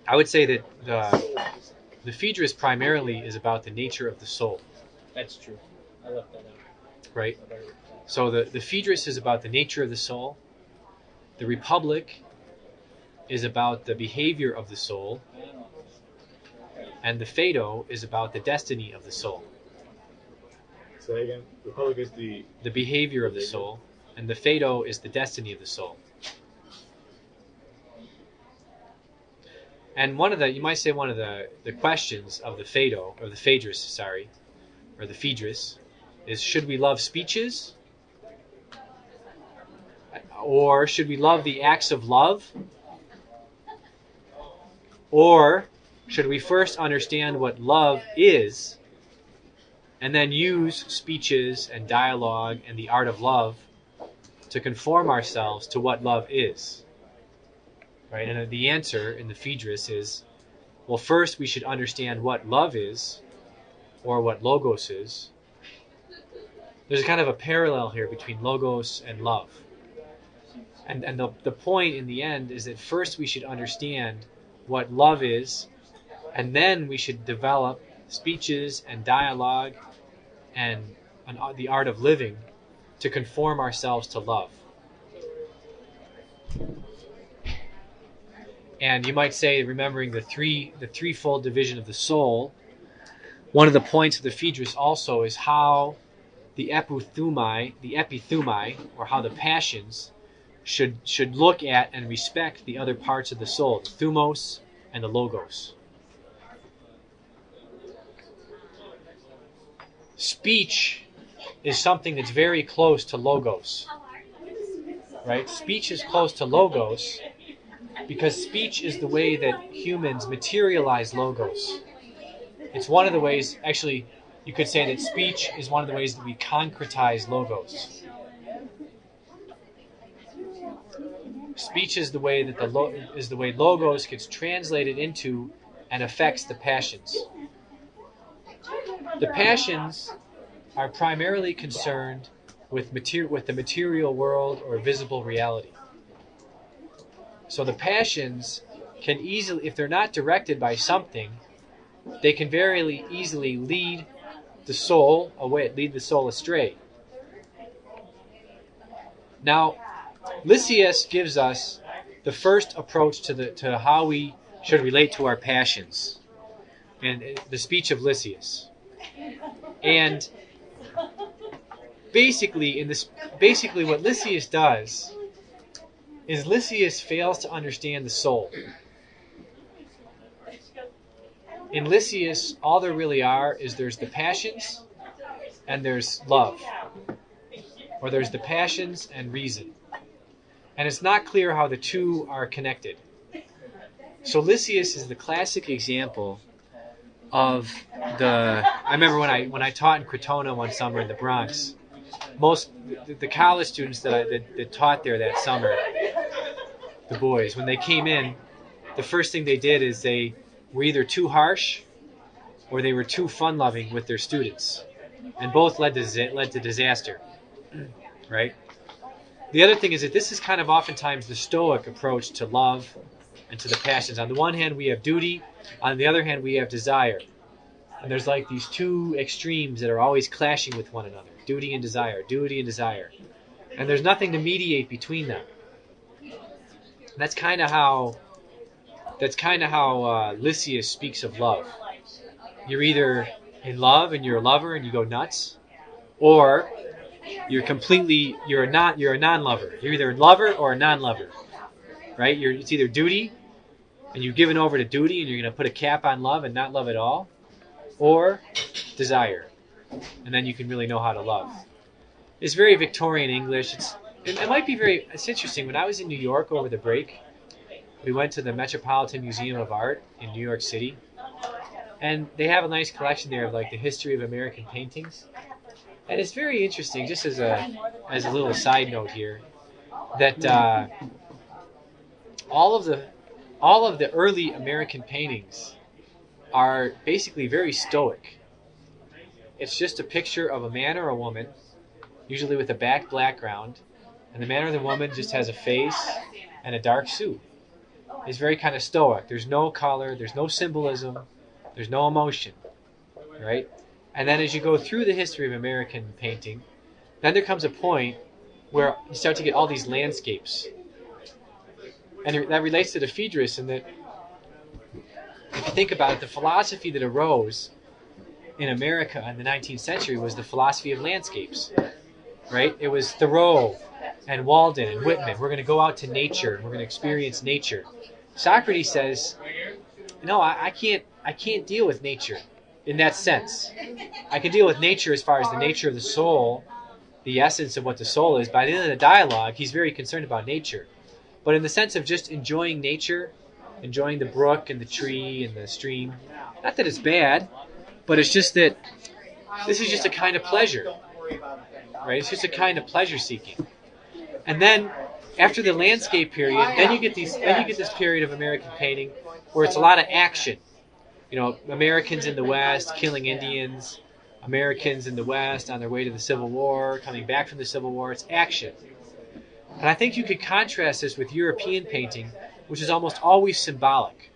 I would say that the Phaedrus primarily is about the nature of the soul. That's true. I left that out. Right? So the Phaedrus is about the nature of the soul. The Republic is about the behavior of the soul. And the Phaedo is about the destiny of the soul. Say again. Republic is the behavior of the soul, and the Phaedo is the destiny of the soul. And you might say one of the questions of the Phaedo, or the Phaedrus, or the Phaedrus, is should we love speeches? Or should we love the acts of love? Or should we first understand what love is, and then use speeches and dialogue and the art of love to conform ourselves to what love is? Right? And the answer in the Phaedrus is, well, first we should understand what love is, or what logos is. There's kind of a parallel here between logos and love. And the point in the end is that first we should understand what love is, and then we should develop speeches and dialogue and the art of living to conform ourselves to love. And you might say, remembering the threefold division of the soul, one of the points of the Phaedrus also is how the epithumai, or how the passions should look at and respect the other parts of the soul, the Thumos and the logos. Speech is something that's very close to logos. Right? Speech is close to logos because speech is the way that humans materialize logos. It's one of the ways, actually, you could say that speech is one of the ways that we concretize logos. Speech is the way that logos gets translated into and affects the passions. The passions are primarily concerned with the material world or visible reality. So the passions can easily, if they're not directed by something, they can very easily lead the soul astray. Now, Lysias gives us the first approach to how we should relate to our passions, and the speech of Lysias. And basically what Lysias does is Lysias fails to understand the soul. In Lysias, all there really are is there's the passions and there's love. Or there's the passions and reason. And it's not clear how the two are connected. So Lysias is the classic example of I remember when I taught in Crotona one summer in the Bronx, the college students that taught there that summer, the boys, when they came in, the first thing they did is they were either too harsh or they were too fun-loving with their students. And both led to disaster. Right? The other thing is that this is kind of oftentimes the Stoic approach to love and to the passions. On the one hand, we have duty. On the other hand, we have desire. And there's like these two extremes that are always clashing with one another. Duty and desire. Duty and desire. And there's nothing to mediate between them. That's kind of how Lysias speaks of love. You're either in love and you're a lover and you go nuts, or you're a non-lover. You're either a lover or a non-lover, right? It's either duty, and you've given over to duty, and you're going to put a cap on love and not love at all, or desire, and then you can really know how to love. It's very Victorian English. It's interesting. When I was in New York over the break, we went to the Metropolitan Museum of Art in New York City, and they have a nice collection there of like the history of American paintings. And it's very interesting, just as a little side note here, that all of the early American paintings are basically very stoic. It's just a picture of a man or a woman, usually with a background, and the man or the woman just has a face and a dark suit. is very kind of stoic. There's no color, there's no symbolism, there's no emotion, right? And then as you go through the history of American painting, then there comes a point where you start to get all these landscapes. And that relates to the Phaedrus in that, if you think about it, the philosophy that arose in America in the 19th century was the philosophy of landscapes, right? It was Thoreau and Walden and Whitman. We're going to go out to nature and we're going to experience nature. Socrates says, no, I can't deal with nature in that sense. I can deal with nature as far as the nature of the soul, the essence of what the soul is. By the end of the dialogue, he's very concerned about nature. But in the sense of just enjoying nature, enjoying the brook and the tree and the stream, not that it's bad, but it's just that this is just a kind of pleasure, right? It's just a kind of pleasure seeking. And then after the landscape period, then you get this period of American painting where it's a lot of action. You know, Americans in the West killing Indians, Americans in the West on their way to the Civil War, coming back from the Civil War. It's action. And I think you could contrast this with European painting, which is almost always symbolic.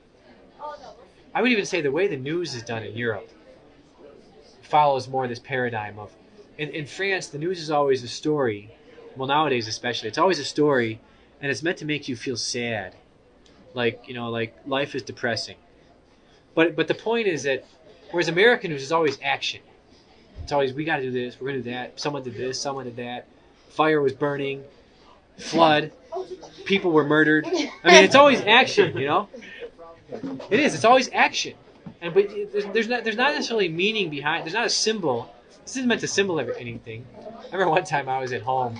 I would even say the way the news is done in Europe follows more this paradigm of, in France, the news is always a story. Well, nowadays especially, it's always a story, and it's meant to make you feel sad, like life is depressing. But the point is that, whereas American news is always action. It's always, we got to do this, we're going to do that. Someone did this, someone did that. Fire was burning, flood, people were murdered. I mean, it's always action, you know. It is. It's always action, but there's not necessarily meaning behind. There's not a symbol. This isn't meant to symbol anything. I remember one time I was at home,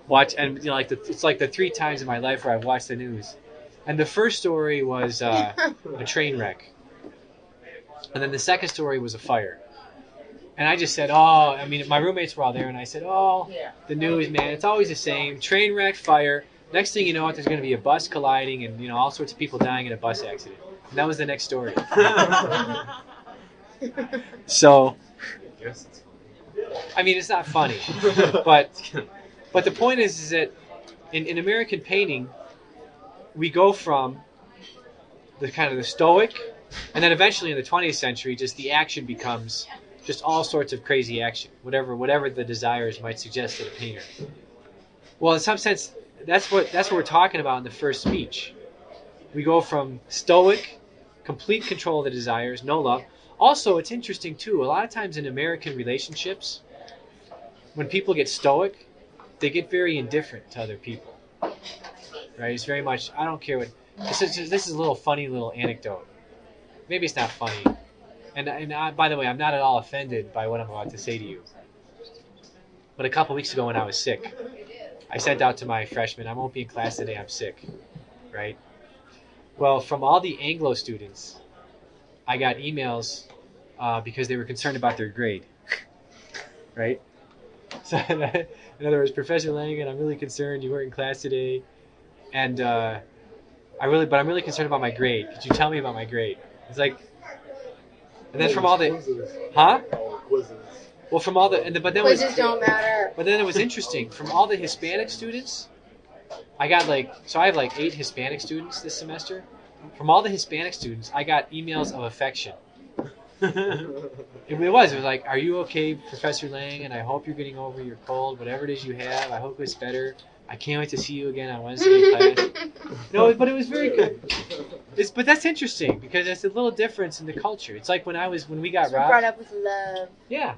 and it's like the 3 times in my life where I've watched the news, and the first story was a train wreck, and then the second story was a fire, and I just said, oh, I mean, my roommates were all there, and I said, oh, the news, man, it's always the same: train wreck, fire. Next thing you know, there's going to be a bus colliding and, all sorts of people dying in a bus accident. And that was the next story. So, I mean, it's not funny. But the point is that in American painting, we go from the kind of the stoic, and then eventually in the 20th century, just the action becomes just all sorts of crazy action, whatever the desires might suggest to the painter. Well, in some sense, that's what we're talking about in the first speech. We go from stoic, complete control of the desires, no love. Also, it's interesting too, a lot of times in American relationships, when people get stoic, they get very indifferent to other people. Right? It's very much, I don't care what. This is a little funny little anecdote. Maybe it's not funny. And I, by the way, I'm not at all offended by what I'm about to say to you. But a couple weeks ago when I was sick, I sent out to my freshmen, I won't be in class today, I'm sick, right? Well, from all the Anglo students, I got emails because they were concerned about their grade, right? So, in other words, Professor Langan, I'm really concerned you weren't in class today, and I'm really concerned about my grade. Could you tell me about my grade? It's like, and then from all the, huh? Well, from all the, but then quizzes don't matter. But then it was interesting. From all the Hispanic students, I got I have 8 Hispanic students this semester. From all the Hispanic students, I got emails of affection. It was like, are you okay, Professor Lang? And I hope you're getting over your cold, whatever it is you have. I hope it's better. I can't wait to see you again on Wednesday in class. No, but it was very good. But that's interesting because it's a little difference in the culture. It's like when we got robbed. Brought up with love. Yeah.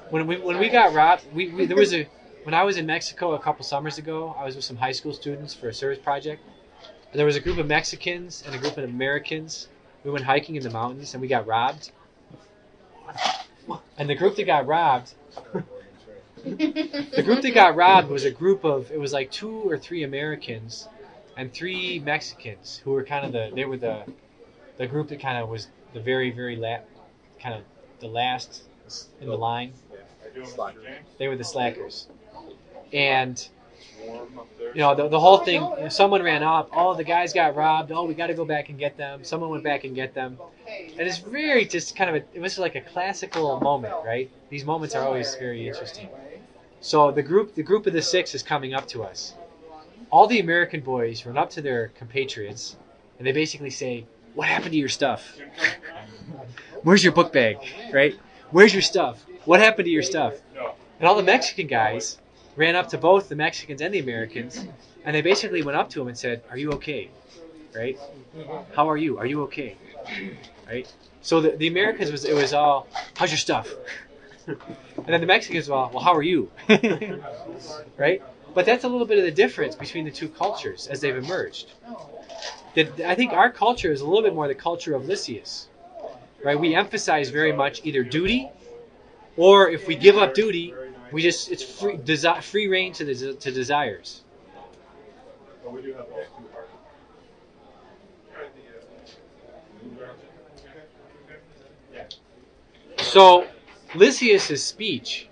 When we got robbed, when I was in Mexico a couple summers ago, I was with some high school students for a service project, and there was a group of Mexicans and a group of Americans. We went hiking in the mountains and we got robbed. And the group that got robbed, was a group of, it was like 2 or 3 Americans and 3 Mexicans who were kind of the group that kind of was the very, very the last in the line. They were the slackers. And, the whole thing, someone ran up, oh, the guys got robbed, oh, we got to go back and get them. Someone went back and get them. And it's very just kind of, it was like a classical moment, right? These moments are always very interesting. So the group of the 6 is coming up to us. all the American boys run up to their compatriots and they basically say, "What happened to your stuff? Where's your book bag? Right? Where's your stuff? What happened to your stuff?" And all the Mexican guys ran up to both the Mexicans and the Americans, and they basically went up to him and said, "Are you okay? Right? How are you? Are you okay?" Right? So the Americans it was all, "How's your stuff?" And then the Mexicans were all, "Well, how are you?" Right? But that's a little bit of the difference between the two cultures as they've emerged. I think our culture is a little bit more the culture of Lysias. Right? We emphasize very much either duty, or if we give up duty, it's free reign to desires. So Lysias' speech,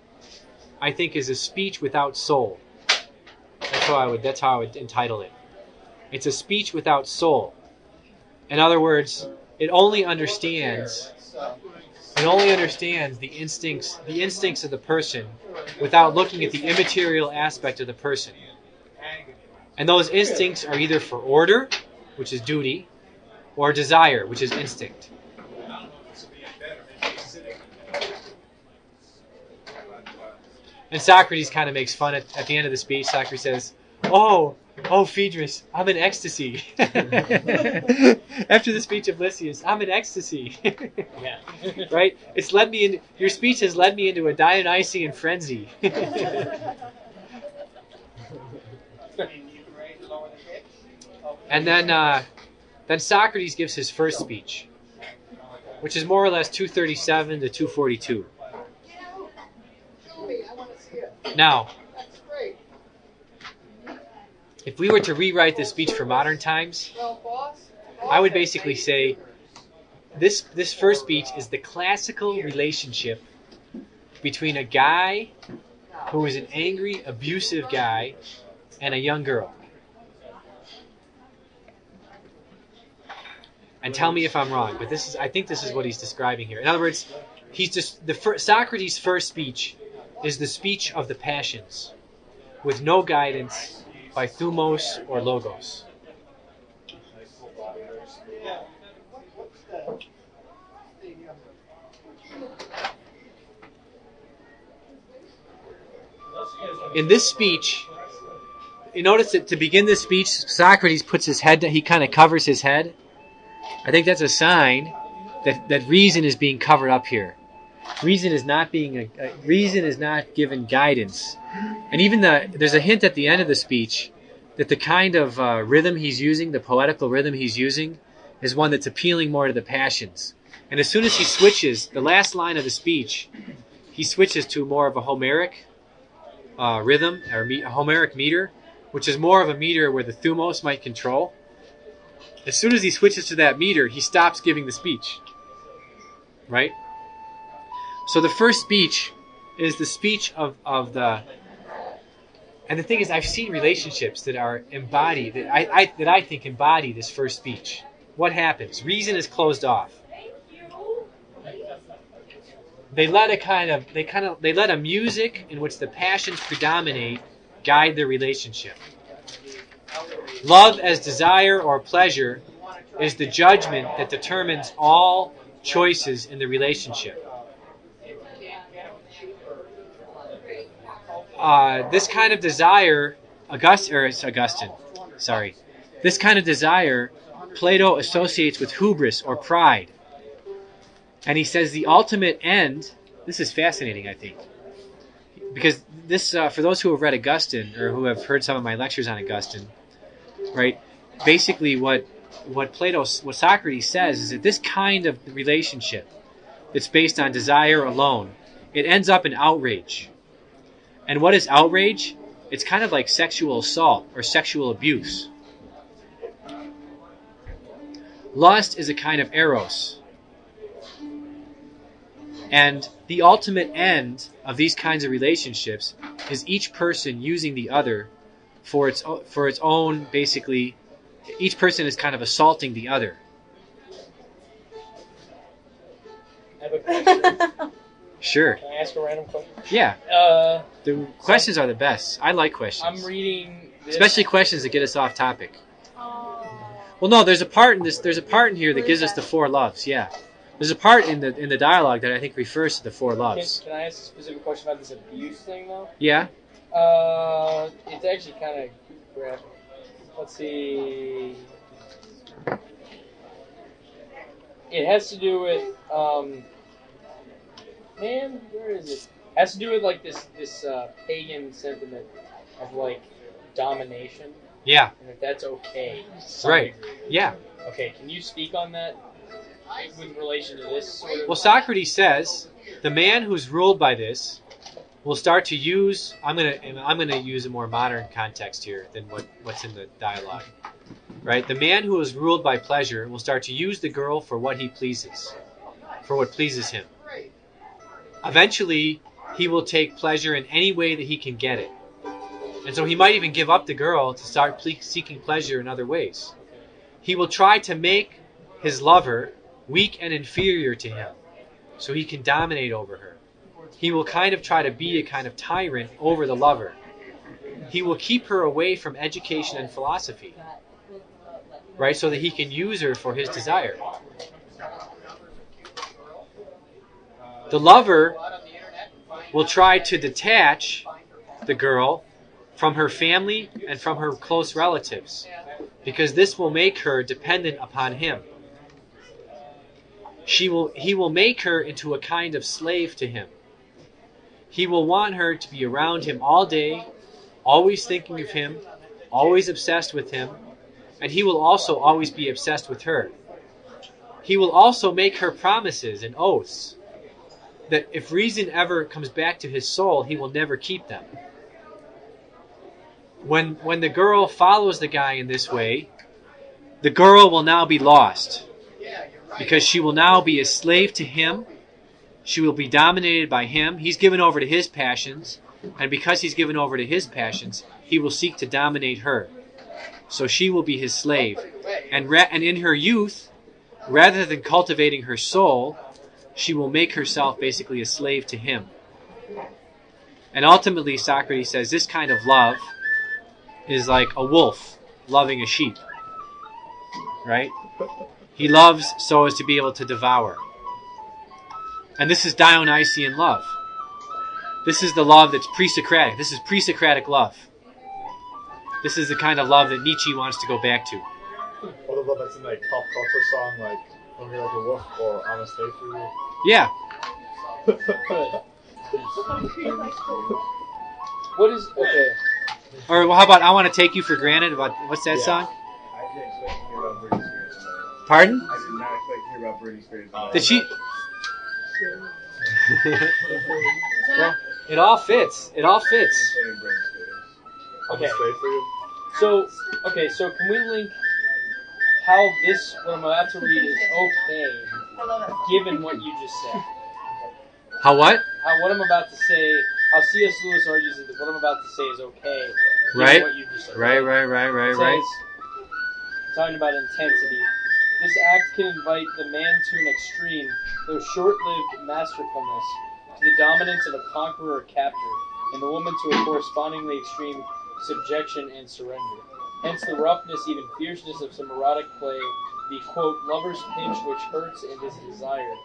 I think, is a speech without soul. That's how I would entitle it. It's a speech without soul. In other words, it only understands the instincts of the person without looking at the immaterial aspect of the person. And those instincts are either for order, which is duty, or desire, which is instinct. And Socrates kind of makes fun at the end of the speech. Socrates says, Oh, Phaedrus, I'm in ecstasy. After the speech of Lysias, I'm in ecstasy. Yeah. Right? Your speech has led me into a Dionysian frenzy. And then Socrates gives his first speech, which is more or less 237 to 242. Now, if we were to rewrite this speech for modern times, I would basically say this first speech is the classical relationship between a guy who is an angry, abusive guy and a young girl. And tell me if I'm wrong, but I think this is what he's describing here. In other words, Socrates' first speech is the speech of the passions, with no guidance by Thumos or Logos. In this speech, you notice that to begin this speech, Socrates puts his head down, he kind of covers his head. I think that's a sign that reason is being covered up here. Reason is not given guidance, and even there's a hint at the end of the speech that the kind of rhythm he's using, the poetical rhythm he's using, is one that's appealing more to the passions. And as soon as he switches, the last line of the speech, he switches to more of a Homeric rhythm or a Homeric meter, which is more of a meter where the Thumos might control. As soon as he switches to that meter, he stops giving the speech. Right? So the first speech is the speech of the... And the thing is, I've seen relationships that are embodied, that I think embody this first speech. What happens? Reason is closed off. They let a music in which the passions predominate guide their relationship. Love as desire or pleasure is the judgment that determines all choices in the relationship. This kind of desire, this kind of desire, Plato associates with hubris or pride. And he says the ultimate end, this is fascinating, I think, because this, for those who have read Augustine or who have heard some of my lectures on Augustine, right? Basically, what Socrates says is that this kind of relationship that's based on desire alone, it ends up in outrage. And what is outrage? It's kind of like sexual assault or sexual abuse. Lust is a kind of eros. And the ultimate end of these kinds of relationships is each person using the other for its own, basically, each person is kind of assaulting the other. I have a question. Sure. Can I ask a random question? Yeah. The questions are the best. I like questions. I'm reading especially questions that get us off topic. Well, no, there's a part in this. There's a part in here that gives us the four loves. Yeah, there's a part in the dialogue that I think refers to the four loves. Can I ask a specific question about this abuse thing, though? Yeah. It's actually kind of graphic. Let's see. It has to do with man, where is it? It has to do with like this pagan sentiment of like domination. Yeah. And if that's okay. Right. Degree. Yeah. Okay, can you speak on that with relation to this sort of? Well, Socrates says the man who's ruled by this will start to use. I'm gonna use a more modern context here than what's in the dialogue. Right? The man who is ruled by pleasure will start to use the girl for what he pleases, for what pleases him. Eventually, he will take pleasure in any way that he can get it. And so he might even give up the girl to start seeking pleasure in other ways. He will try to make his lover weak and inferior to him so he can dominate over her. He will kind of try to be a kind of tyrant over the lover. He will keep her away from education and philosophy, right, so that he can use her for his desire. The lover will try to detach the girl from her family and from her close relatives, because this will make her dependent upon him. He will make her into a kind of slave to him. He will want her to be around him all day, always thinking of him, always obsessed with him, and he will also always be obsessed with her. He will also make her promises and oaths that if reason ever comes back to his soul, he will never keep them. When the girl follows the guy in this way, the girl will now be lost, because she will now be a slave to him. She will be dominated by him. He's given over to his passions, and because he's given over to his passions, he will seek to dominate her. So she will be his slave. And in her youth, rather than cultivating her soul, she will make herself basically a slave to him. And ultimately, Socrates says this kind of love is like a wolf loving a sheep. Right? He loves so as to be able to devour. And this is Dionysian love. This is the love that's pre-Socratic. This is pre-Socratic love. This is the kind of love that Nietzsche wants to go back to. Or the love that's in like pop culture song, like "Hungry Like a Wolf" or "I'm a Slave for You." Yeah. What is okay? Or how about "I Want to Take You for Granted"? About what's that song? I didn't expect to hear about Britney Spears. Pardon? I did not expect to hear about Britney Spears. Did she? Well, it all fits. It all fits. I'm Okay. a slave for you. So can we link how this, what I'm about to read, is okay, given what you just said? How what? How what I'm about to say, how C.S. Lewis argues that what I'm about to say is okay, given Right. what you just said. Right. It says, talking about intensity, this act can invite the man to an extreme, though short-lived masterfulness, to the dominance of a conqueror or captor, and the woman to a correspondingly extreme subjection and surrender. Hence the roughness, even fierceness of some erotic play, the, quote, lover's pinch which hurts and is desired.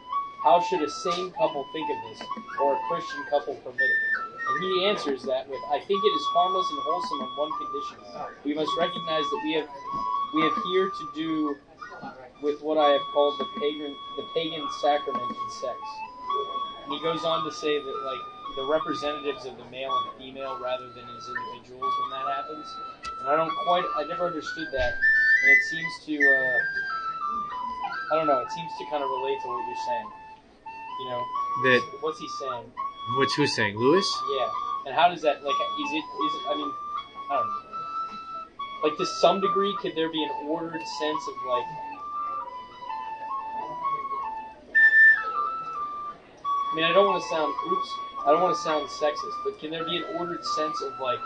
How should a sane couple think of this, or a Christian couple permit it? And he answers that with, I think it is harmless and wholesome on one condition. We must recognize that we have here to do with what I have called the pagan sacrament in sex. And he goes on to say that, like, the representatives of the male and female rather than as individuals when that happens. And I never understood that. And it seems to, it seems to kind of relate to what you're saying. You know? That. What's he saying? Who's saying? Lewis? Yeah. And how does that, like, is it, I mean, I don't know. Like, to some degree, could there be an ordered sense of, like, I mean, I don't want to sound sexist, but can there be an ordered sense of, like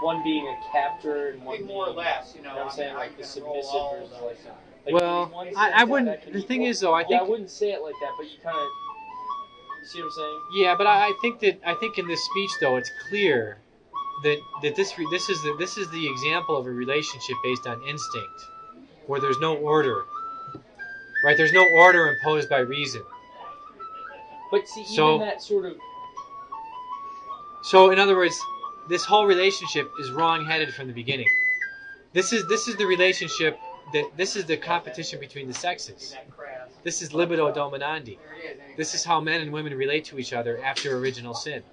one being a captor and one being, more or less, you know what I'm saying, like the submissive versus like Well, I wouldn't. The thing is, though, I think I wouldn't say it like that, but you kind of. You see what I'm saying? Yeah, but I think in this speech though it's clear that this is the example of a relationship based on instinct, where there's no order. Right? There's no order imposed by reason. But see, even that sort of... So, in other words, this whole relationship is wrong-headed from the beginning. This is the relationship this is the competition between the sexes. This is libido dominandi. This is how men and women relate to each other after original sin.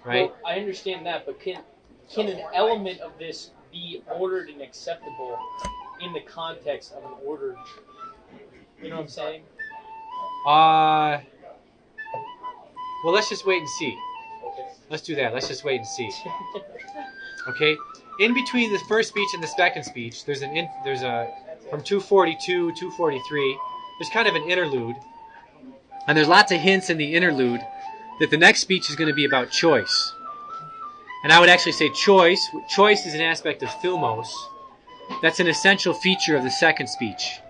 Right? Well, I understand that, but can an element of this be ordered and acceptable in the context of an ordered... You know what I'm saying? Well, let's just wait and see. Okay. Let's do that. Let's just wait and see. Okay? In between the first speech and the second speech, there's a from 242, 243, there's kind of an interlude. And there's lots of hints in the interlude that the next speech is going to be about choice. And I would actually say choice. Choice is an aspect of Thumos. That's an essential feature of the second speech.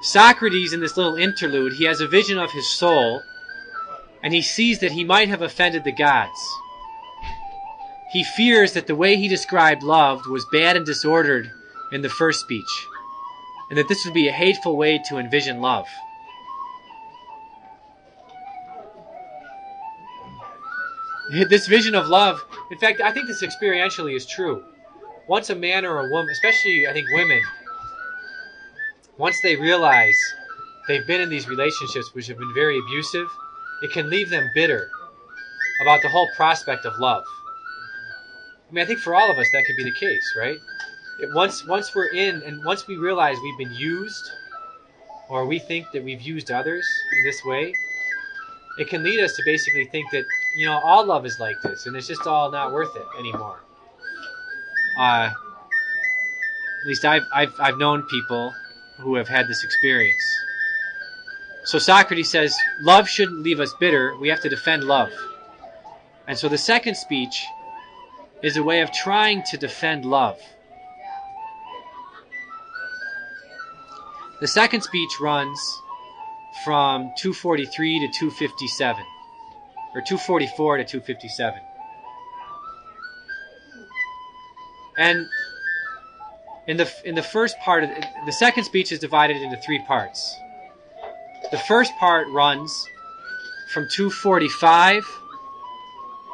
Socrates, in this little interlude, he has a vision of his soul, and he sees that he might have offended the gods. He fears that the way he described love was bad and disordered in the first speech, and that this would be a hateful way to envision love. This vision of love, in fact, I think this experientially is true. Once a man or a woman, especially I think women, once they realize they've been in these relationships which have been very abusive, it can leave them bitter about the whole prospect of love. I mean, I think for all of us that could be the case, right? Once we're in, and once we realize we've been used, or we think that we've used others in this way, it can lead us to basically think that, all love is like this, and it's just all not worth it anymore. At least I've known people who have had this experience. So Socrates says, love shouldn't leave us bitter. We have to defend love. And so the second speech is a way of trying to defend love. The second speech runs from 243 to 257, or 244 to 257. And in the first part of the second speech is divided into three parts. The first part runs from 245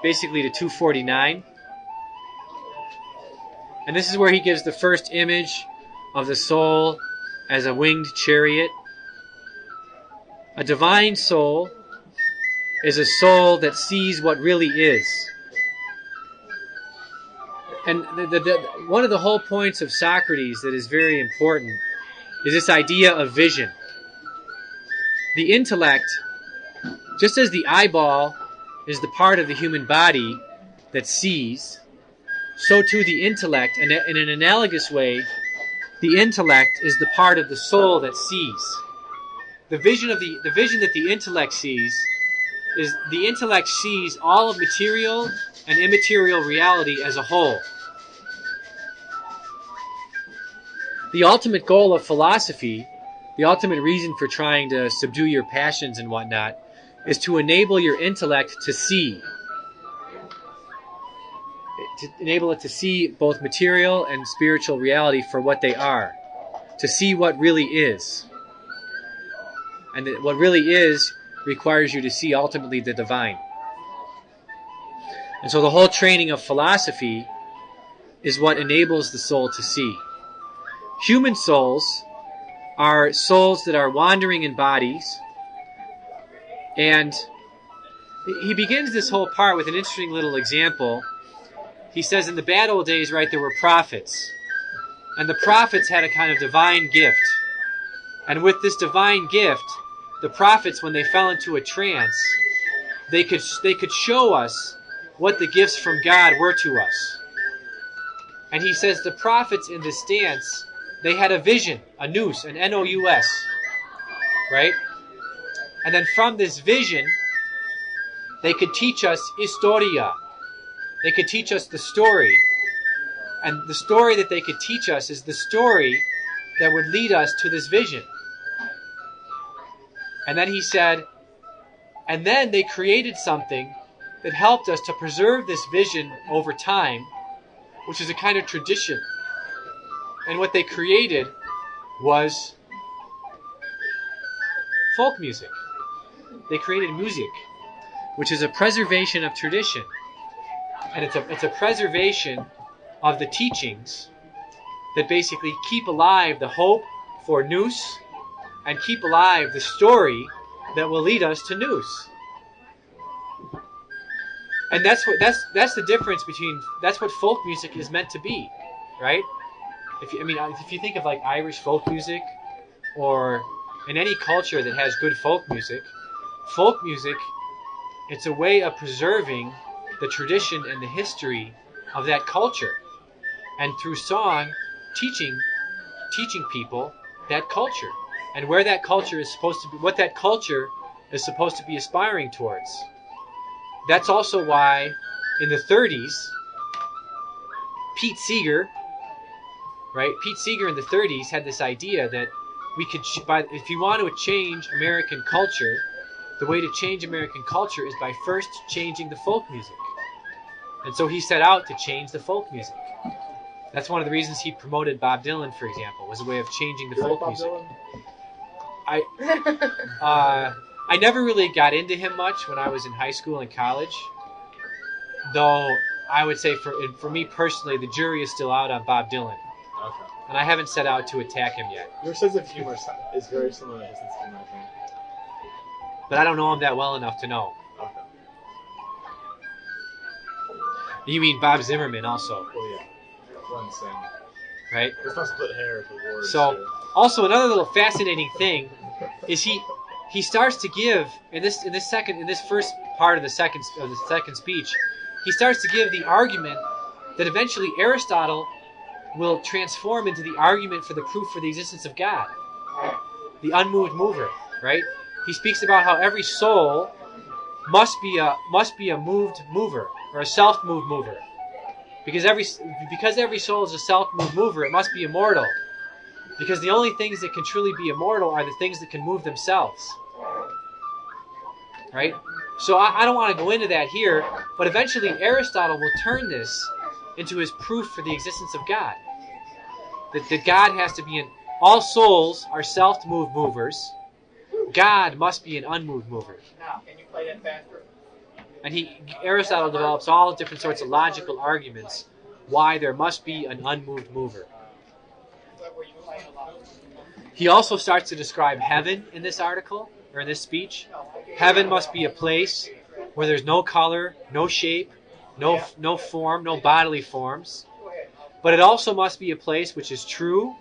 basically to 249. And this is where he gives the first image of the soul as a winged chariot. A divine soul is a soul that sees what really is. And one of the whole points of Socrates that is very important is this idea of vision. The intellect, just as the eyeball is the part of the human body that sees, so too the intellect, and in an analogous way, the intellect is the part of the soul that sees. The vision that the intellect sees is the intellect sees all of material and immaterial reality as a whole. The ultimate goal of philosophy, the ultimate reason for trying to subdue your passions and whatnot, is to enable your intellect to see. To enable it to see both material and spiritual reality for what they are. To see what really is. And that what really is requires you to see ultimately the divine. And so the whole training of philosophy is what enables the soul to see. Human souls are souls that are wandering in bodies. And he begins this whole part with an interesting little example. He says in the bad old days, right, there were prophets. And the prophets had a kind of divine gift. And with this divine gift, the prophets, when they fell into a trance, they could show us what the gifts from God were to us. And he says the prophets in this stance, they had a vision, a nous, an N-O-U-S, right? And then from this vision, they could teach us historia. They could teach us the story. And the story that they could teach us is the story that would lead us to this vision. And then he said, And then they created something that helped us to preserve this vision over time, which is a kind of tradition. And what they created was folk music. They created music, which is a preservation of tradition. And it's a preservation of the teachings that basically keep alive the hope for nous and keep alive the story that will lead us to nous. And that's the difference between, that's what folk music is meant to be, right? If you think of like Irish folk music, or in any culture that has good folk music, it's a way of preserving the tradition and the history of that culture, and through song, teaching people that culture and where that culture is supposed to be, what that culture is supposed to be aspiring towards. That's also why in the 30s, Pete Seeger in the 30s had this idea that we could, if you want to change American culture, the way to change American culture is by first changing the folk music. And so he set out to change the folk music. That's one of the reasons he promoted Bob Dylan, for example, was a way of changing the folk music. I never really got into him much when I was in high school and college, though I would say for me personally, the jury is still out on Bob Dylan. Okay. And I haven't set out to attack him yet. Your sense of humor is very similar to his sense of humor, I think. But I don't know him that well enough to know. Okay. You mean Bob Zimmerman also, Well, yeah. One thing. right? It's not split hair for words. So, too. also another little fascinating thing is he starts to give in this first part of the second speech, he starts to give the argument that eventually Aristotle will transform into the argument for the proof for the existence of God, the unmoved mover, right? He speaks about how every soul must be a moved mover, or a self-moved mover, because every soul is a self-moved mover. It must be immortal, because the only things that can truly be immortal are the things that can move themselves, right? So I don't want to go into that here, but eventually Aristotle will turn this into his proof for the existence of God. That God has to be all souls are self-moved movers. God must be an unmoved mover. Now, can you play that faster? And Aristotle develops all different sorts of logical arguments why there must be an unmoved mover. What were you playing along? He also starts to describe heaven in this article, or in this speech. Heaven must be a place where there's no color, no shape, no form, no bodily forms. But it also must be a place which is true,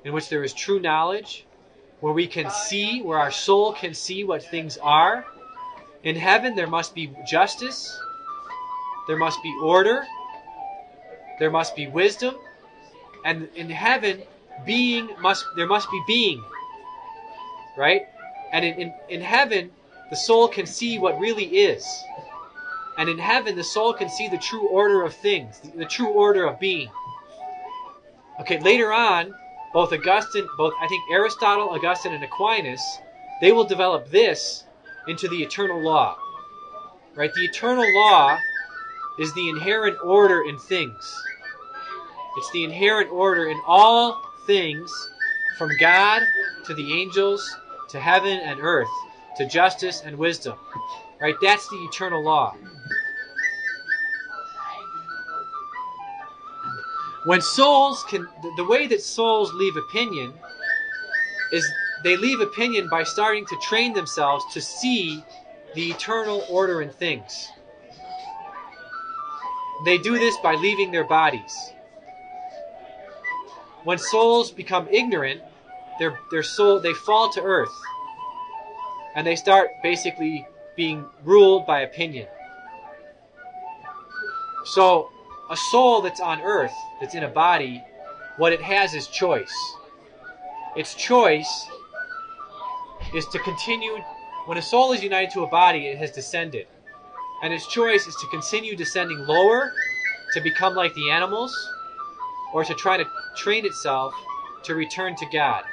in which there is true knowledge, where we can see, where our soul can see what things are. In heaven there must be justice, there must be order, there must be wisdom, and in heaven there must be being, right? And in heaven the soul can see what really is. And in heaven, the soul can see the true order of things, the true order of being. Okay, later on, I think Aristotle, Augustine, and Aquinas, they will develop this into the eternal law. Right? The eternal law is the inherent order in things. It's the inherent order in all things, from God to the angels, to heaven and earth, to justice and wisdom. Right? That's the eternal law. When the way that souls leave opinion is they leave opinion by starting to train themselves to see the eternal order in things. They do this by leaving their bodies. When souls become ignorant, they fall to earth, and they start basically being ruled by opinion. So a soul that's on earth, that's in a body, what it has is choice. Its choice is to continue. When a soul is united to a body, it has descended. And its choice is to continue descending lower, to become like the animals, or to try to train itself to return to God.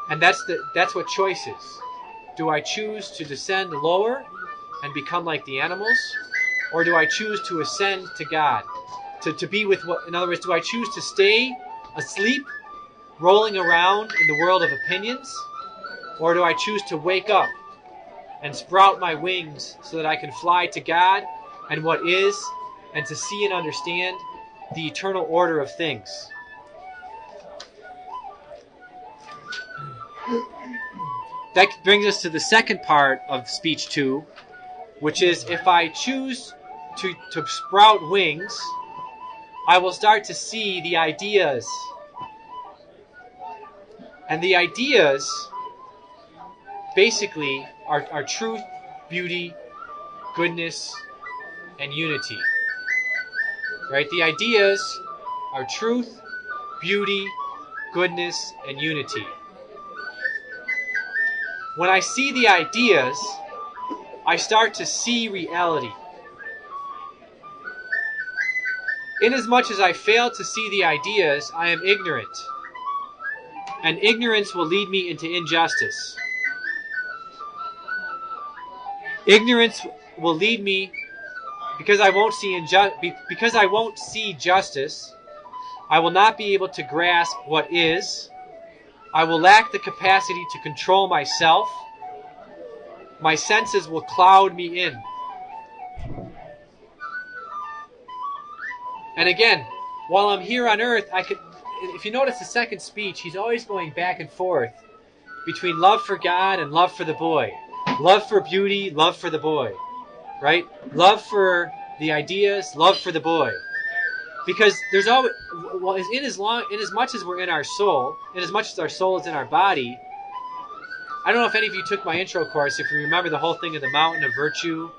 And that's what choice is. Do I choose to descend lower and become like the animals? Or do I choose to ascend to God? To be with what, in other words, do I choose to stay asleep, rolling around in the world of opinions? Or do I choose to wake up and sprout my wings so that I can fly to God and what is, and to see and understand the eternal order of things? That brings us to the second part of speech 2, which is if I choose to sprout wings, I will start to see the ideas. And the ideas basically are truth, beauty, goodness, and unity. Right? The ideas are truth, beauty, goodness, and unity. When I see the ideas, I start to see reality. Inasmuch as I fail to see the ideas, I am ignorant. And ignorance will lead me into injustice. Ignorance will lead me, because I won't see justice, I will not be able to grasp what is. I will lack the capacity to control myself. My senses will cloud me in. And again, while I'm here on earth, if you notice the second speech, he's always going back and forth between love for God and love for the boy. Love for beauty, love for the boy. Right? Love for the ideas, love for the boy. Because there's always, well, in as much as we're in our soul, in as much as our soul is in our body, I don't know if any of you took my intro course, if you remember the whole thing of the mountain of virtue,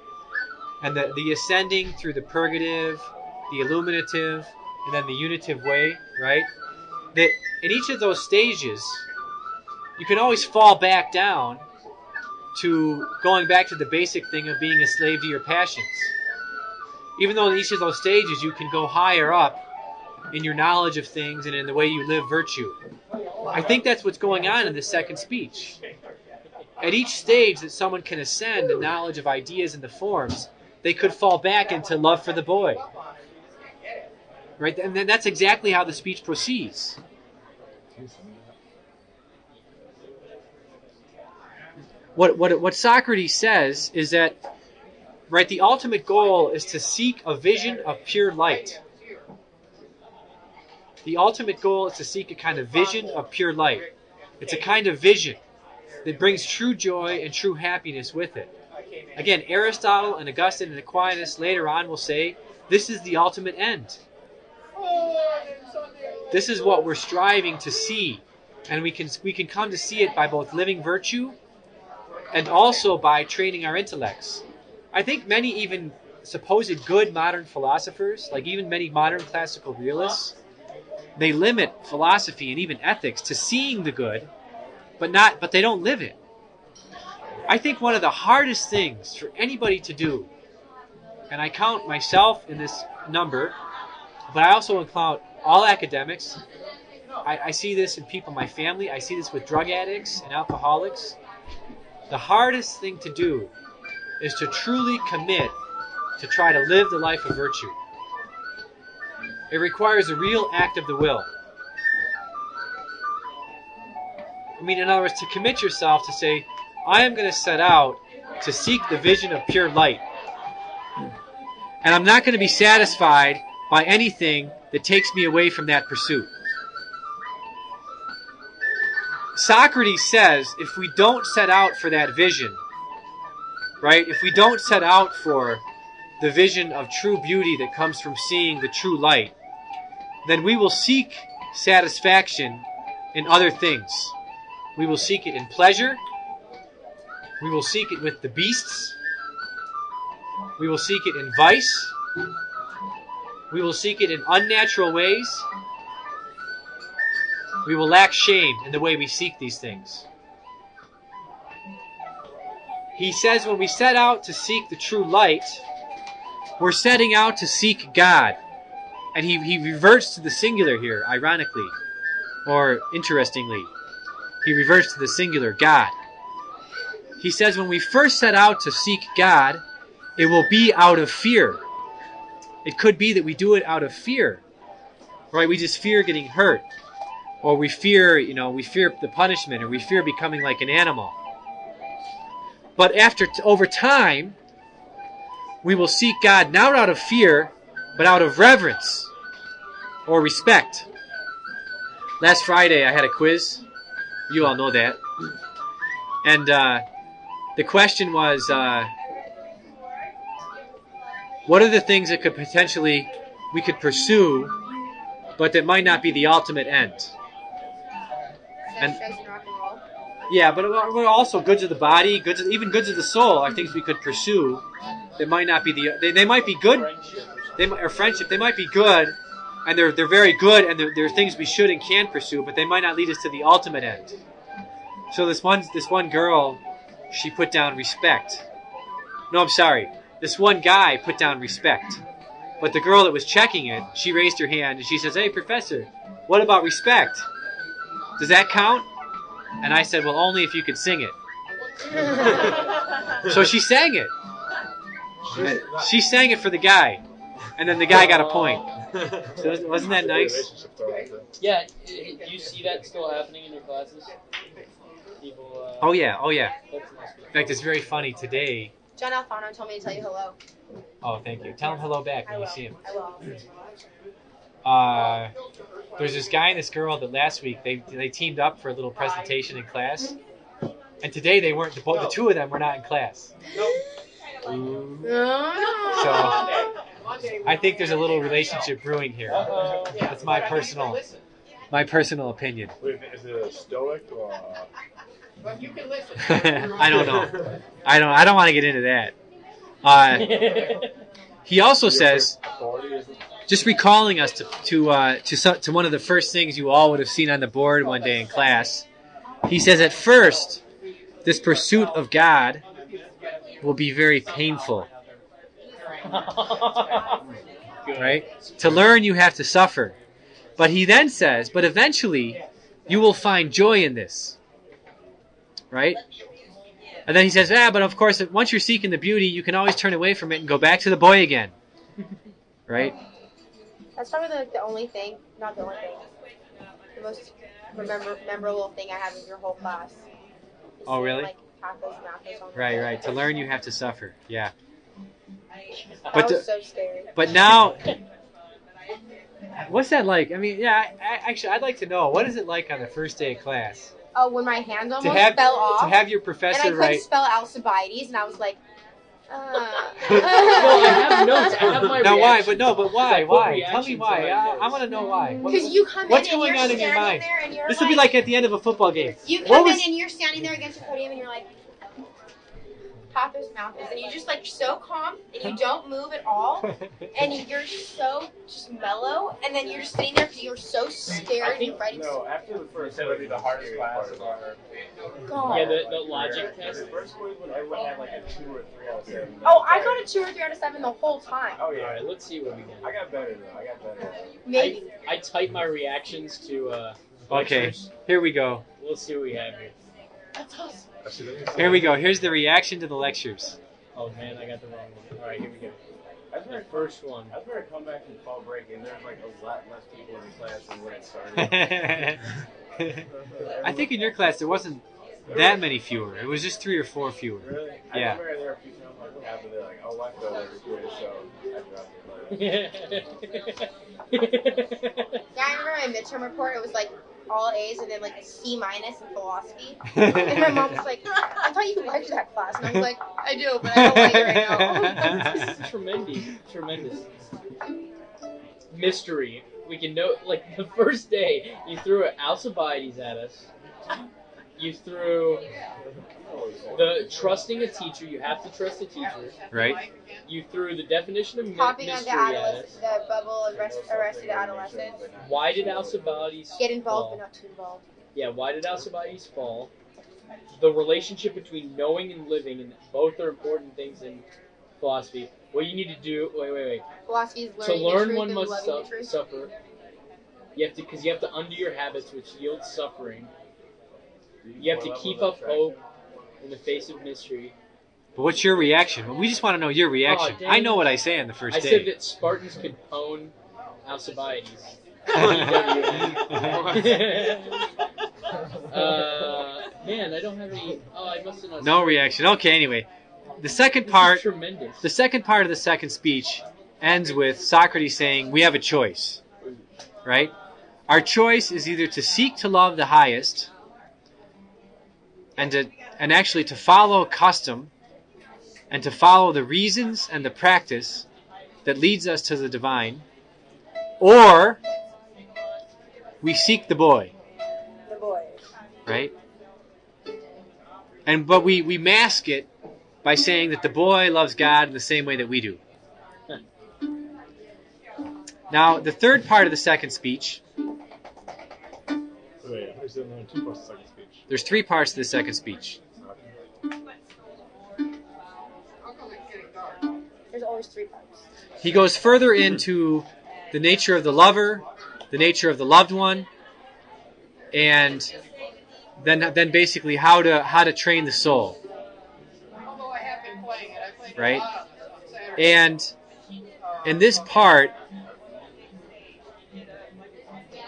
and the ascending through the purgative, the illuminative, and then the unitive way, right? That in each of those stages, you can always fall back down to going back to the basic thing of being a slave to your passions. Even though in each of those stages you can go higher up in your knowledge of things and in the way you live virtue. I think that's what's going on in this second speech. At each stage that someone can ascend in knowledge of ideas and the forms, they could fall back into love for the boy. Right? And then that's exactly how the speech proceeds. What Socrates says is that, right, the ultimate goal is to seek a vision of pure light. The ultimate goal is to seek a kind of vision of pure light. It's a kind of vision that brings true joy and true happiness with it. Again, Aristotle and Augustine and Aquinas later on will say, this is the ultimate end. This is what we're striving to see. And we can come to see it by both living virtue and also by training our intellects. I think many even supposed good modern philosophers, like even many modern classical realists, they limit philosophy and even ethics to seeing the good, but they don't live it. I think one of the hardest things for anybody to do, and I count myself in this number, but I also include all academics. I see this in people in my family. I see this with drug addicts and alcoholics. The hardest thing to do is to truly commit to try to live the life of virtue. It requires a real act of the will. I mean, in other words, to commit yourself to say, I am going to set out to seek the vision of pure light. And I'm not going to be satisfied by anything that takes me away from that pursuit. Socrates says if we don't set out for that vision, right? If we don't set out for the vision of true beauty that comes from seeing the true light, then we will seek satisfaction in other things. We will seek it in pleasure. We will seek it with the beasts. We will seek it in vice. We will seek it in unnatural ways. We will lack shame in the way we seek these things. He says when we set out to seek the true light, we're setting out to seek God. And he reverts to the singular here, ironically, or interestingly. he reverts to the singular, God. He says when we first set out to seek God, it will be out of fear. It could be that we do it out of fear, right? We just fear getting hurt, or we fear the punishment, or we fear becoming like an animal. But over time, we will seek God not out of fear, but out of reverence or respect. Last Friday, I had a quiz. You all know that. And the question was, what are the things that we could pursue, but that might not be the ultimate end? And rock and roll. Yeah, but also goods of the body, even goods of the soul are things we could pursue that might not be they might be good. Friendship. They might be good, and they're very good, and they're things we should and can pursue, but they might not lead us to the ultimate end. So this one girl, she put down respect. No, I'm sorry. This one guy put down respect. But the girl that was checking it, she raised her hand and she says, "Hey, professor, what about respect? Does that count?" And I said, "Well, only if you could sing it." So she sang it. She sang it for the guy. And then the guy got a point. So wasn't that nice? Yeah, do you see that still happening in your classes? People, Oh yeah. In fact, it's very funny today. John Alfano told me to tell you hello. Oh, thank you. Tell him hello back when you see him. I will. There's this guy and this girl that last week they teamed up for a little presentation in class, and today they weren't. The two of them were not in class. So I think there's a little relationship brewing here. That's my personal opinion. Wait, is it a stoic or? But you can listen. I don't know. I don't want to get into that. He also says, just recalling us to one of the first things you all would have seen on the board one day in class. He says, at first, this pursuit of God will be very painful. Right? To learn, you have to suffer. But he then says, but eventually, you will find joy in this. Right? And then he says, but of course, once you're seeking the beauty, you can always turn away from it and go back to the boy again. Right? That's probably the only thing, not the only thing, the most memorable thing I have in your whole class. Oh, really? Like, pathos, right. To learn, you have to suffer. Yeah. I was so scared. But now, what's that like? I mean, yeah, actually, I'd like to know, what is it like on the first day of class? Oh, when my hands almost fell off. To have your professor and I couldn't spell Alcibiades, and I was like, No, I have notes. I have my now why? reactions. But why? Why? Tell me Reactions why. in my I notes. want to know why. because you come What's in and going you're on in your standing mind? there and you're This would be like at the end of a football game. You What come was- in and you're standing there against the podium and you're like, pathos, mouthos, and you're just like so calm and you don't move at all and you're so just mellow and then you're just sitting there because you're so scared and you're writing No, after the first, that would be the hardest class of our. God. Yeah, the logic test. The first one when everyone had like a 2 or 3 out of 7. Oh, I got a 2 or 3 out of 7 the whole time. Oh All yeah. right, let's see what we I get. got better though. I got better. Maybe. I type my reactions to Okay, lectures. here we go. We'll see what we have here. That's awesome. Here we go. Here's the reaction to the lectures. Oh man, I got the wrong one. All right, here we go. I was The first one. I was ready to come back from fall break and there's like a lot less people in the class than when it started. I think in your class there wasn't that many fewer. It was just 3 or 4 fewer. Really? Yeah. I remember there were a few times like half of it like, oh, I felt like a quiz, so I dropped it. Yeah, I remember my midterm report, it was like all A's and then like a C- in philosophy. And my mom was like, I thought you liked that class. And I was like, I do, but I don't like it right now. This is tremendous. Mystery. We can know, like, the first day, you threw Alcibiades at us. You threw the trusting a teacher. You have to trust a teacher. Right? You threw the definition of Popping on mystery the at us. the bubble arrested adolescents. Why did Alcibiades Get involved, fall? but not too involved. Yeah, why did Alcibiades fall? The relationship between knowing and living, and both are important things in philosophy. What you need to do, wait. Philosophy is To learning the learn, truth one and must loving the truth. suffer. You have to, because you have to undo your habits, which yield suffering. You have to keep up hope in the face of mystery. But what's your reaction? Well, we just want to know your reaction. Oh, dang. I know what I say on the first I day. said that Spartans could pwn Alcibiades. Man, I don't have any. Oh, I must have not. No reaction. Okay, anyway. The second This is part, tremendous. the second part of the second speech ends with Socrates saying, we have a choice. Right? Our choice is either to seek to love the highest and actually to follow custom and to follow the reasons and the practice that leads us to the divine, or we seek the boy. The boy. Right? But we mask it by saying that the boy loves God in the same way that we do. Now, the third part of the second speech, Wait, I said there are 2 parts of the second speech. there's 3 parts to the second speech. There's always 3 parts. He goes further into the nature of the lover, the nature of the loved one, and then basically how to train the soul. Although I have been playing it, I played it Right? a lot on Saturday. And in this part,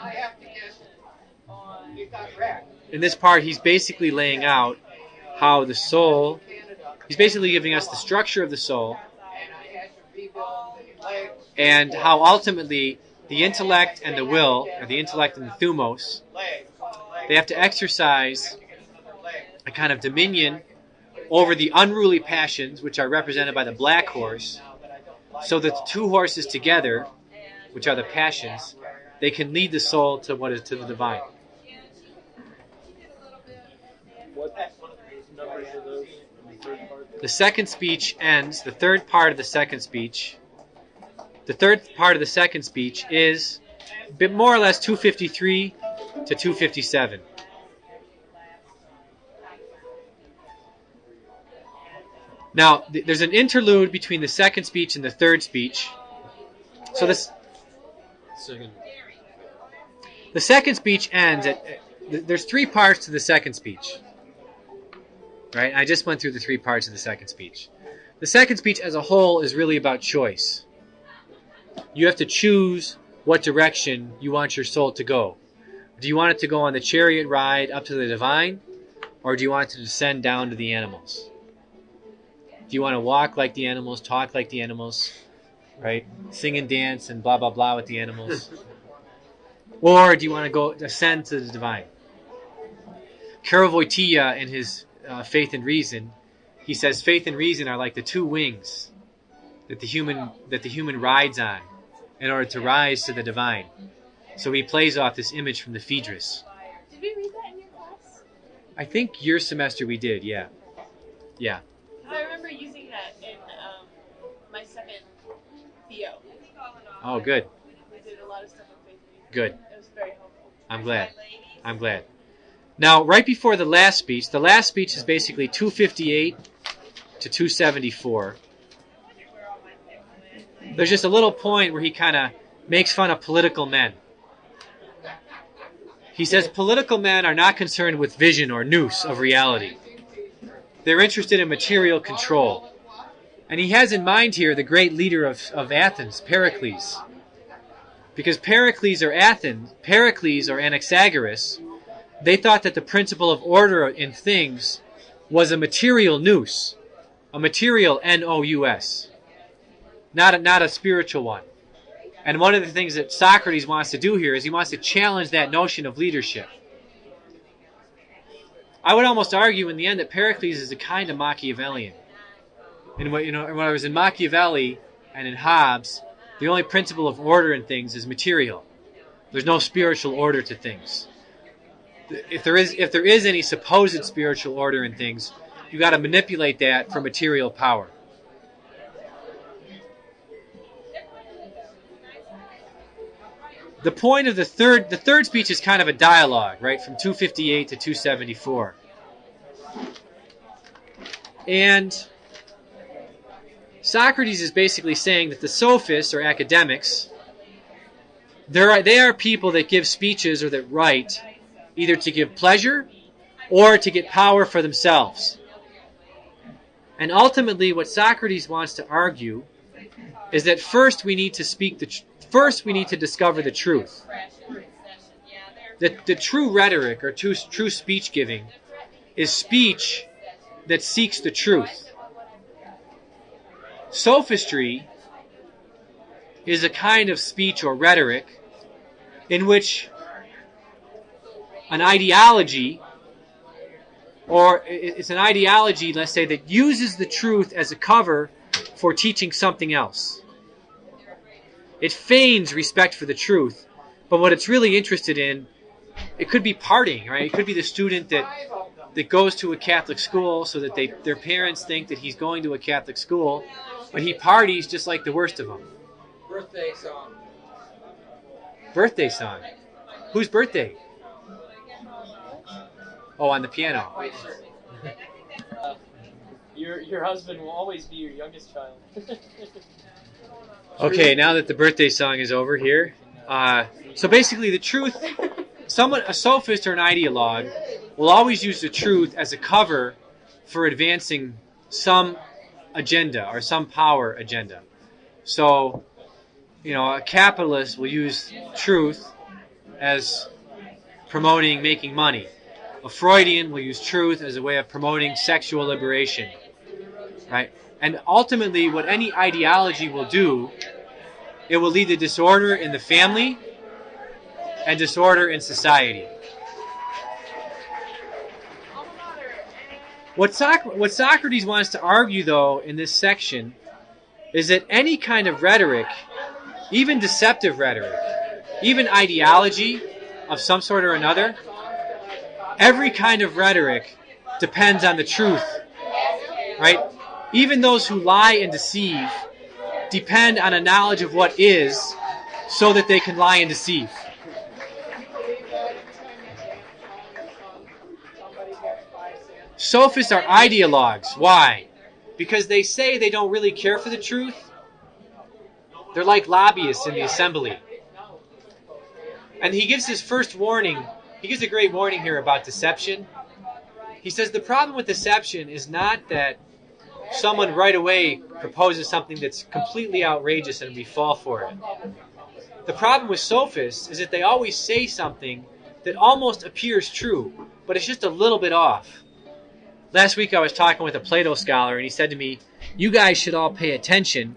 I have to get it got wrecked. he's basically laying out how the soul, he's basically giving us the structure of the soul, And I had to rebuild the legs. and how ultimately the intellect and the will, or the intellect and the thumos, they have to exercise a kind of dominion over the unruly passions, which are represented by the black horse, so that the 2 horses together, which are the passions, they can lead the soul to what is to the divine. What numbers are those in the third part? The second speech ends, the third part of the second speech. The third part of the second speech is a bit more or less 253 to 257. Now, there's an interlude between the second speech and the third speech. So the second speech ends there's 3 parts to the second speech. Right? I just went through the 3 parts of the second speech. The second speech as a whole is really about choice. You have to choose what direction you want your soul to go. Do you want it to go on the chariot ride up to the divine, or do you want it to descend down to the animals? Do you want to walk like the animals, talk like the animals, right? Sing and dance and blah, blah, blah with the animals? Or do you want to go ascend to the divine? Karol Wojtyla, in his Faith and Reason, he says faith and reason are like the 2 wings that the human rides on in order to rise to the divine. So he plays off this image from the Phaedrus. Did we read that in your class? I think your semester we did, yeah. Yeah. I remember using that in my second Theo. Oh, good. We did a lot of stuff on faith. Good. It was very helpful. I'm glad. Now, right before the last speech is basically 258 to 274. There's just a little point where he kind of makes fun of political men. He says political men are not concerned with vision or nous of reality. They're interested in material control. And he has in mind here the great leader of Athens, Pericles. Because Pericles or Anaxagoras, they thought that the principle of order in things was a material nous, a material nous, not a spiritual one. And one of the things that Socrates wants to do here is he wants to challenge that notion of leadership. I would almost argue in the end that Pericles is a kind of Machiavellian. And when I was in Machiavelli and in Hobbes, the only principle of order in things is material. There's no spiritual order to things. If there is any supposed spiritual order in things, you got to manipulate that for material power. The point of the third speech is kind of a dialogue, right, from 258 to 274. And Socrates is basically saying that the sophists or academics, they are people that give speeches or that write either to give pleasure or to get power for themselves. And ultimately, what Socrates wants to argue is that first we need to discover the truth. The true rhetoric or true speech giving is speech that seeks the truth. Sophistry is a kind of speech or rhetoric in which an ideology, or it's an ideology, let's say, that uses the truth as a cover for teaching something else. It feigns respect for the truth, but what it's really interested in, it could be partying, right? It could be the student that goes to a Catholic school so that their parents think that he's going to a Catholic school, but he parties just like the worst of them. Birthday song. Birthday song. Whose birthday? Oh, on the piano. Wait, your husband will always be your youngest child. Okay, now that the birthday song is over here. So basically the truth, a sophist or an ideologue will always use the truth as a cover for advancing some agenda or some power agenda. So, a capitalist will use truth as promoting making money. A Freudian will use truth as a way of promoting sexual liberation, right? And ultimately, what any ideology will do, it will lead to disorder in the family and disorder in society. What Socrates wants to argue, though, in this section, is that any kind of rhetoric, even deceptive rhetoric, even ideology of some sort or another, every kind of rhetoric depends on the truth, right? Even those who lie and deceive depend on a knowledge of what is so that they can lie and deceive. Sophists are ideologues. Why? Because they say they don't really care for the truth. They're like lobbyists in the assembly. And he gives his first warning. He gives a great warning here about deception. He says the problem with deception is not that someone right away proposes something that's completely outrageous and we fall for it. The problem with sophists is that they always say something that almost appears true, but it's just a little bit off. Last week I was talking with a Plato scholar and he said to me, you guys should all pay attention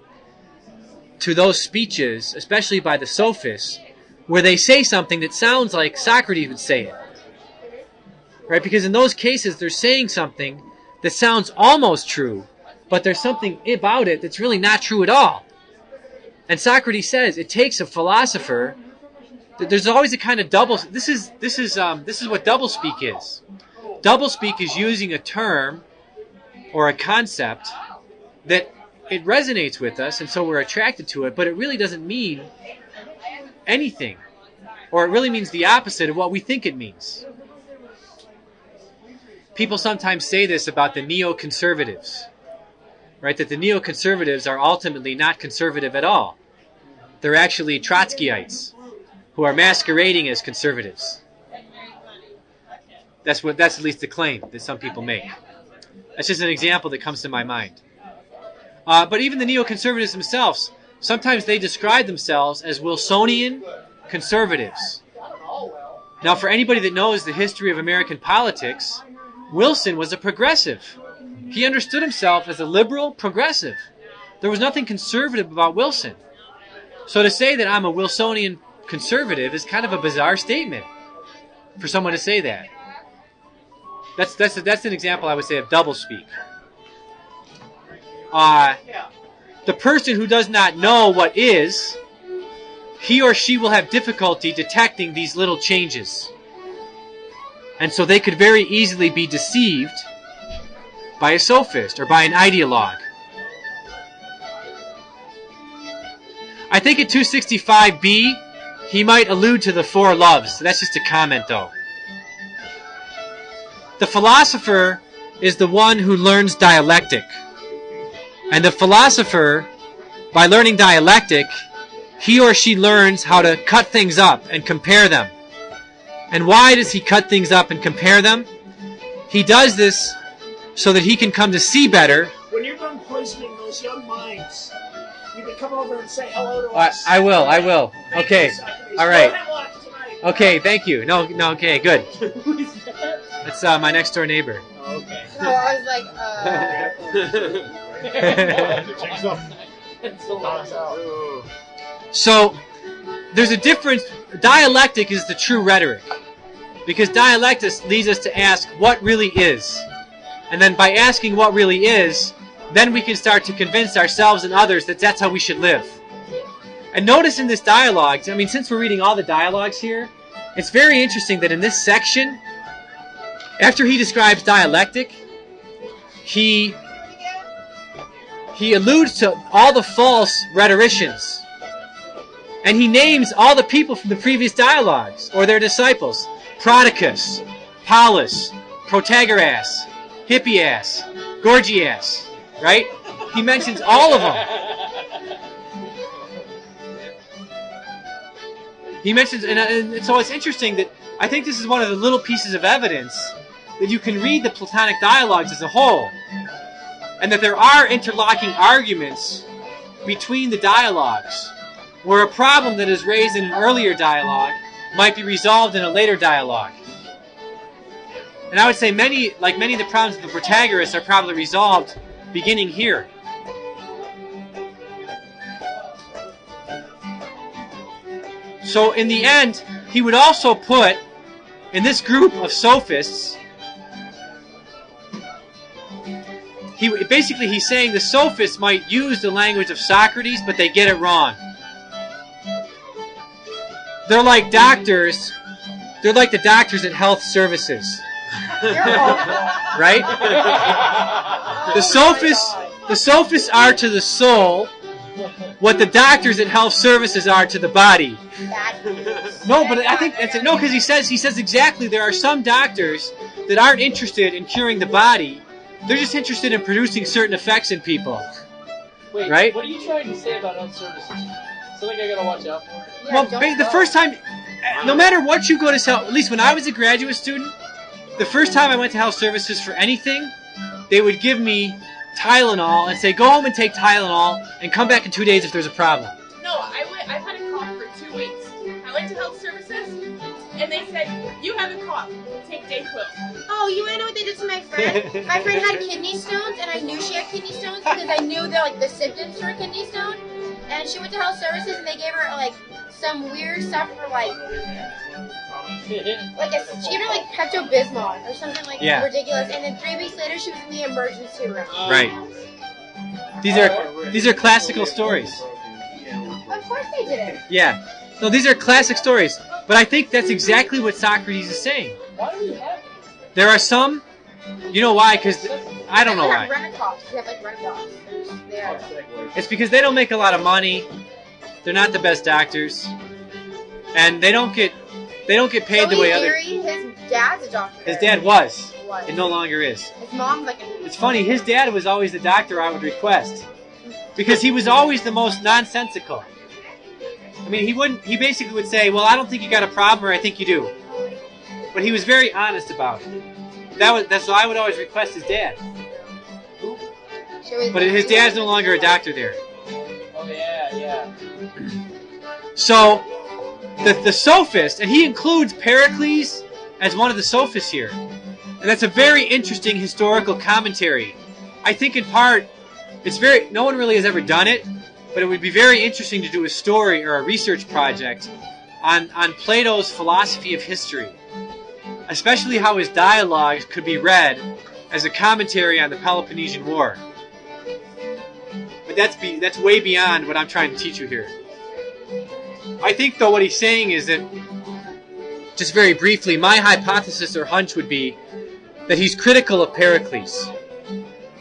to those speeches, especially by the sophists, where they say something that sounds like Socrates would say it. Right? Because in those cases, they're saying something that sounds almost true, but there's something about it that's really not true at all. And Socrates says it takes a philosopher. There's always a kind of double. This is what doublespeak is. Doublespeak is using a term or a concept that it resonates with us, and so we're attracted to it, but it really doesn't mean anything, or it really means the opposite of what we think it means. People sometimes say this about the neoconservatives, right? That the neoconservatives are ultimately not conservative at all. They're actually Trotskyites who are masquerading as conservatives. That's at least the claim that some people make. That's just an example that comes to my mind. But even the neoconservatives themselves, sometimes they describe themselves as Wilsonian conservatives. Now, for anybody that knows the history of American politics, Wilson was a progressive. He understood himself as a liberal progressive. There was nothing conservative about Wilson. So to say that I'm a Wilsonian conservative is kind of a bizarre statement for someone to say that. That's an example, I would say, of doublespeak. The person who does not know what is, he or she will have difficulty detecting these little changes. And so they could very easily be deceived by a sophist or by an ideologue. I think at 265b, he might allude to the four loves. That's just a comment, though. The philosopher is the one who learns dialectic. And the philosopher, by learning dialectic, he or she learns how to cut things up and compare them. And why does he cut things up and compare them? he does this so that he can come to see better. When you're done poisoning those young minds, you can come over and say hello to us. I will. Thank Okay. you, Socrates. All right. Go hemlock tonight. Okay, thank you. No, okay, good. Who is that? That's my next door neighbor. Oh, okay. So I was like, Jinx up. That's Count us out. So, there's a difference. Dialectic is the true rhetoric. Because dialectic leads us to ask what really is. And then by asking what really is, then we can start to convince ourselves and others that that's how we should live. And notice in this dialogue, I mean, since we're reading all the dialogues here, it's very interesting that in this section, after he describes dialectic, he alludes to all the false rhetoricians. And he names all the people from the previous dialogues, or their disciples. Prodicus, Paulus, Protagoras, Hippias, Gorgias, right? He mentions all of them. He mentions, and so it's interesting that I think this is one of the little pieces of evidence that you can read the Platonic dialogues as a whole, and that there are interlocking arguments between the dialogues, where a problem that is raised in an earlier dialogue might be resolved in a later dialogue. And I would say many of the problems of the Protagoras are probably resolved beginning here. So in the end, he would also put, in this group of sophists, he's saying the sophists might use the language of Socrates, but they get it wrong. They're like doctors. They're like the doctors at health services. Right? The sophists are to the soul what the doctors at health services are to the body. No, but I think that's no, because he says exactly there are some doctors that aren't interested in curing the body. They're just interested in producing certain effects in people. Wait, right? What are you trying to say about health services? Something I gotta watch out for? Well, the first time, no matter what you go to health, at least when I was a graduate student, the first time I went to health services for anything, they would give me Tylenol and say, go home and take Tylenol and come back in 2 days if there's a problem. No, I've had a cough for 2 weeks. I went to health services, and they said, you have a cough. Take Dayquil. oh, you wanna know what they did to my friend? My friend had kidney stones, and I knew she had kidney stones because I knew that the symptoms for a kidney stone. And she went to health services, and they gave her some weird stuff for she gave her Pepto-Bismol or something ridiculous. And then 3 weeks later, she was in the emergency room. Right. These are classical stories. Of course they did it. Yeah. No, these are classic stories. But I think that's exactly what Socrates is saying. Why do we have these? There are some. You know why? Because I don't know why. They have rent-a-cops. They are. It's because they don't make a lot of money. They're not the best doctors, and they don't get paid the way other. His dad's a doctor. His dad was. It no longer is. His mom's It's funny. His dad was always the doctor I would request, because he was always the most nonsensical. I mean, he basically would say, "Well, I don't think you got a problem, or I think you do," but he was very honest about it. That's why I would always request his dad. But his dad's no longer a doctor there. Oh yeah. So the sophist, and he includes Pericles as one of the sophists here, and that's a very interesting historical commentary. I think in part no one really has ever done it, but it would be very interesting to do a story or a research project on Plato's philosophy of history, especially how his dialogues could be read as a commentary on the Peloponnesian War. But that's way beyond what I'm trying to teach you here. I think, though, what he's saying is that, just very briefly, my hypothesis or hunch would be that he's critical of Pericles.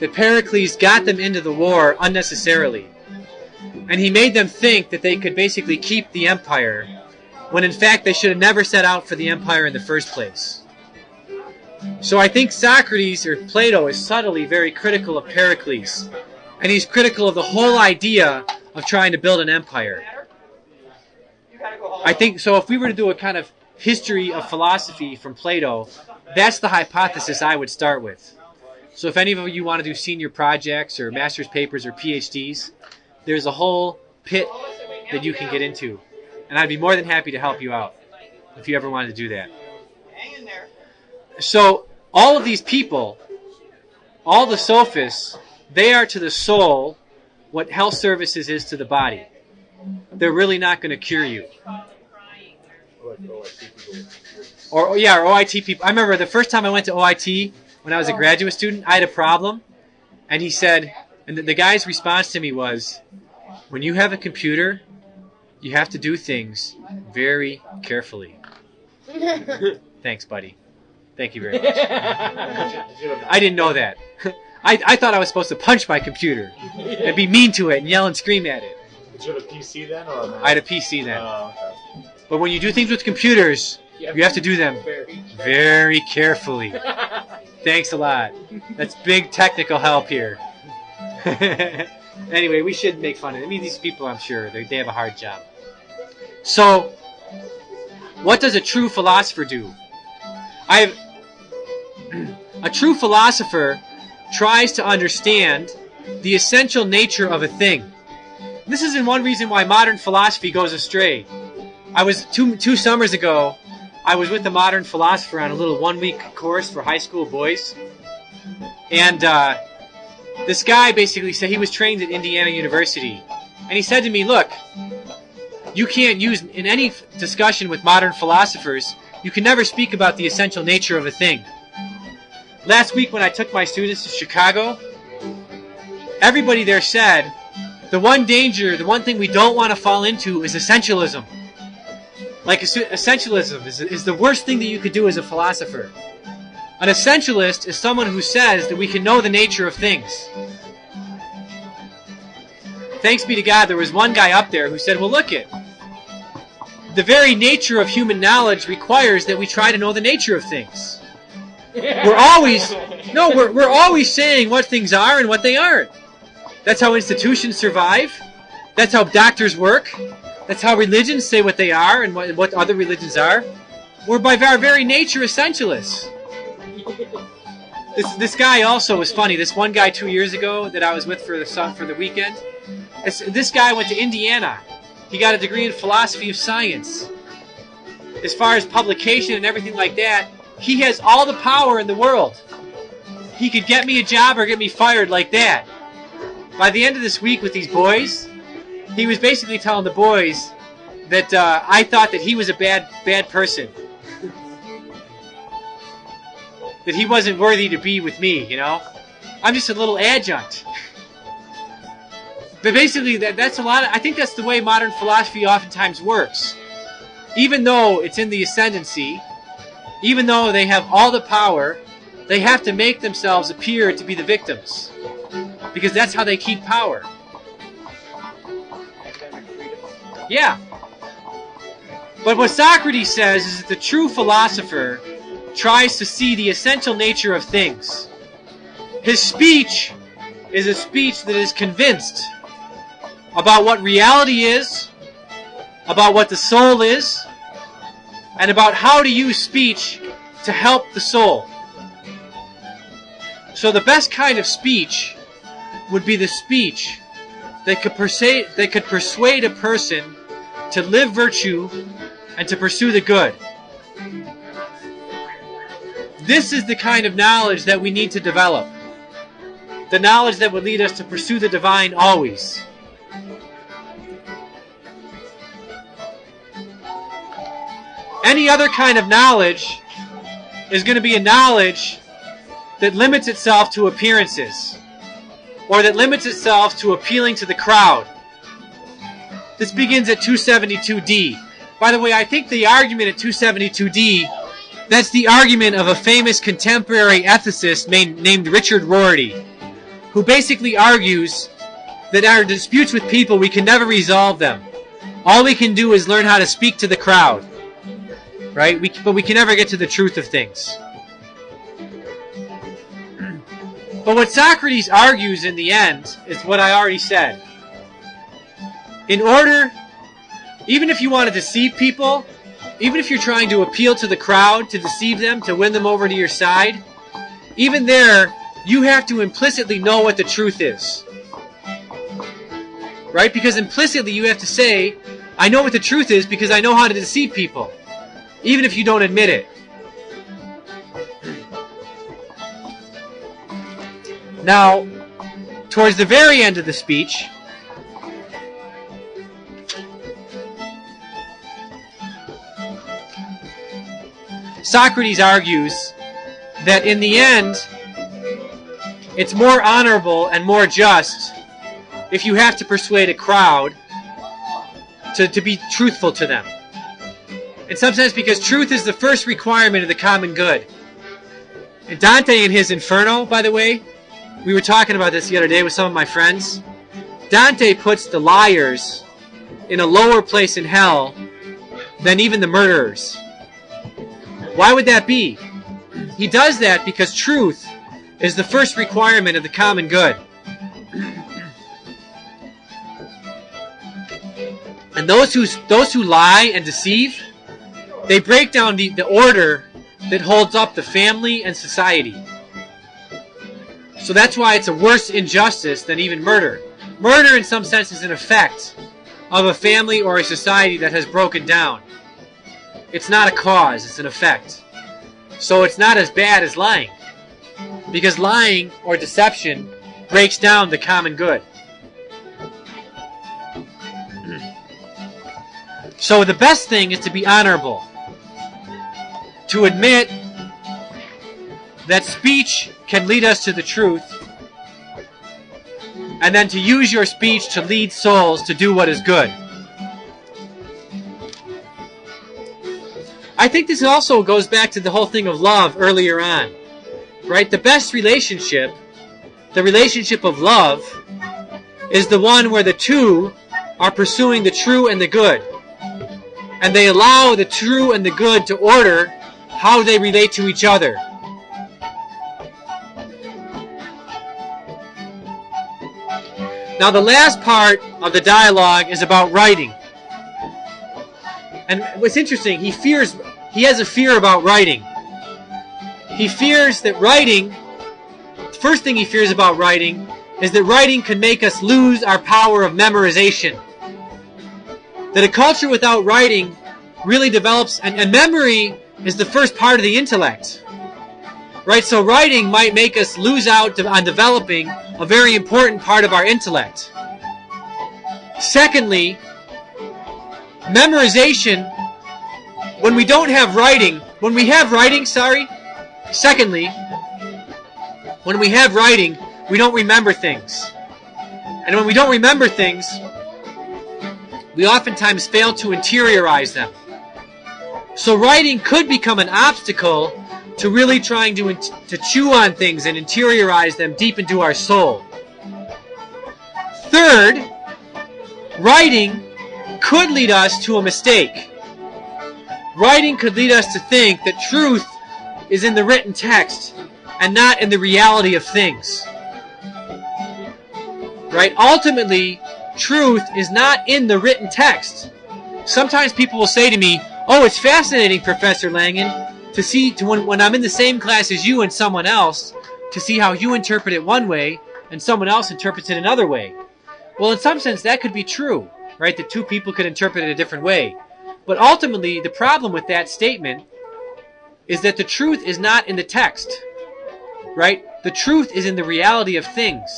That Pericles got them into the war unnecessarily. And he made them think that they could basically keep the empire, when in fact they should have never set out for the empire in the first place. So I think Socrates, or Plato, is subtly very critical of Pericles. And he's critical of the whole idea of trying to build an empire. I think, so if we were to do a kind of history of philosophy from Plato, that's the hypothesis I would start with. So if any of you want to do senior projects or master's papers or PhDs, there's a whole pit that you can get into. And I'd be more than happy to help you out if you ever wanted to do that. So all of these people, all the sophists, they are to the soul what health services is to the body. They're really not going to cure you. Or OIT people. I remember the first time I went to OIT when I was a graduate student, I had a problem. And he said, and the guy's response to me was, when you have a computer, you have to do things very carefully. Thanks, buddy. Thank you very much. I didn't know that. I thought I was supposed to punch my computer and be mean to it and yell and scream at it. Did you have a PC then? Or a Mac? I had a PC then. Oh, okay. But when you do things with computers, you have to do them very carefully. Thanks a lot. That's big technical help here. Anyway, we shouldn't make fun of them. I mean, these people, I'm sure, they have a hard job. So, what does a true philosopher do? A true philosopher tries to understand the essential nature of a thing. This is one reason why modern philosophy goes astray. I was two summers ago, I was with a modern philosopher on a little 1-week course for high school boys. And this guy basically said he was trained at Indiana University. And he said to me, look, you can't use, in any discussion with modern philosophers, you can never speak about the essential nature of a thing. Last week when I took my students to Chicago, everybody there said, the one danger, the one thing we don't want to fall into is essentialism. Like, essentialism is the worst thing that you could do as a philosopher. An essentialist is someone who says that we can know the nature of things. Thanks be to God, there was one guy up there who said, well, look it. The very nature of human knowledge requires that we try to know the nature of things. We're always saying what things are and what they aren't. That's how institutions survive. That's how doctors work. That's how religions say what they are and what other religions are. We're by our very nature essentialists. This guy also was funny. This one guy 2 years ago that I was with for the weekend. This guy went to Indiana. He got a degree in philosophy of science. As far as publication and everything like that, he has all the power in the world. He could get me a job or get me fired like that. By the end of this week with these boys, he was basically telling the boys that I thought that he was a bad person. That he wasn't worthy to be with me, you know? I'm just a little adjunct. But basically, that's a lot. I think that's the way modern philosophy oftentimes works. Even though it's in the ascendancy, even though they have all the power, they have to make themselves appear to be the victims. Because that's how they keep power. Yeah. But what Socrates says is that the true philosopher tries to see the essential nature of things. His speech is a speech that is convinced about what reality is, about what the soul is, and about how to use speech to help the soul. So the best kind of speech would be the speech that could persuade a person to live virtue and to pursue the good. This is the kind of knowledge that we need to develop. The knowledge that would lead us to pursue the divine always. Any other kind of knowledge is going to be a knowledge that limits itself to appearances, or that limits itself to appealing to the crowd. This begins at 272D. By the way, I think the argument at 272D, that's the argument of a famous contemporary ethicist named Richard Rorty, who basically argues that our disputes with people, we can never resolve them. All we can do is learn how to speak to the crowd. Right? But we can never get to the truth of things. But what Socrates argues in the end is what I already said. In order, even if you want to deceive people, even if you're trying to appeal to the crowd, to deceive them, to win them over to your side, even there, you have to implicitly know what the truth is. Right? Because implicitly you have to say, I know what the truth is because I know how to deceive people, even if you don't admit it. Now, towards the very end of the speech, Socrates argues that in the end, it's more honorable and more just if you have to persuade a crowd to be truthful to them. In some sense, because truth is the first requirement of the common good. And Dante in his Inferno, by the way, we were talking about this the other day with some of my friends. Dante puts the liars in a lower place in hell than even the murderers. Why would that be? He does that because truth is the first requirement of the common good. And those who lie and deceive, they break down the order that holds up the family and society. So that's why it's a worse injustice than even murder. Murder, in some sense, is an effect of a family or a society that has broken down. It's not a cause, it's an effect. So it's not as bad as lying. Because lying or deception breaks down the common good. So the best thing is to be honorable. To admit that speech can lead us to the truth, and then to use your speech to lead souls to do what is good. I think this also goes back to the whole thing of love earlier on. Right? The best relationship, the relationship of love, is the one where the two are pursuing the true and the good. And they allow the true and the good to order how they relate to each other. Now the last part of the dialogue is about writing. And what's interesting, he has a fear about writing. He fears that writing, the first thing he fears about writing, is that writing can make us lose our power of memorization. That a culture without writing really develops, and memory is the first part of the intellect. Right? So writing might make us lose out on developing a very important part of our intellect. Secondly, memorization, when we don't have writing, secondly, when we have writing, we don't remember things. And when we don't remember things, we oftentimes fail to interiorize them. So writing could become an obstacle to really trying to chew on things and interiorize them deep into our soul. Third, writing could lead us to a mistake. Writing could lead us to think that truth is in the written text and not in the reality of things. Right? Ultimately, truth is not in the written text. Sometimes people will say to me, "Oh, it's fascinating, Professor Langen, when I'm in the same class as you and someone else, to see how you interpret it one way and someone else interprets it another way." Well, in some sense, that could be true, right? That two people could interpret it a different way. But ultimately, the problem with that statement is that the truth is not in the text, right? The truth is in the reality of things.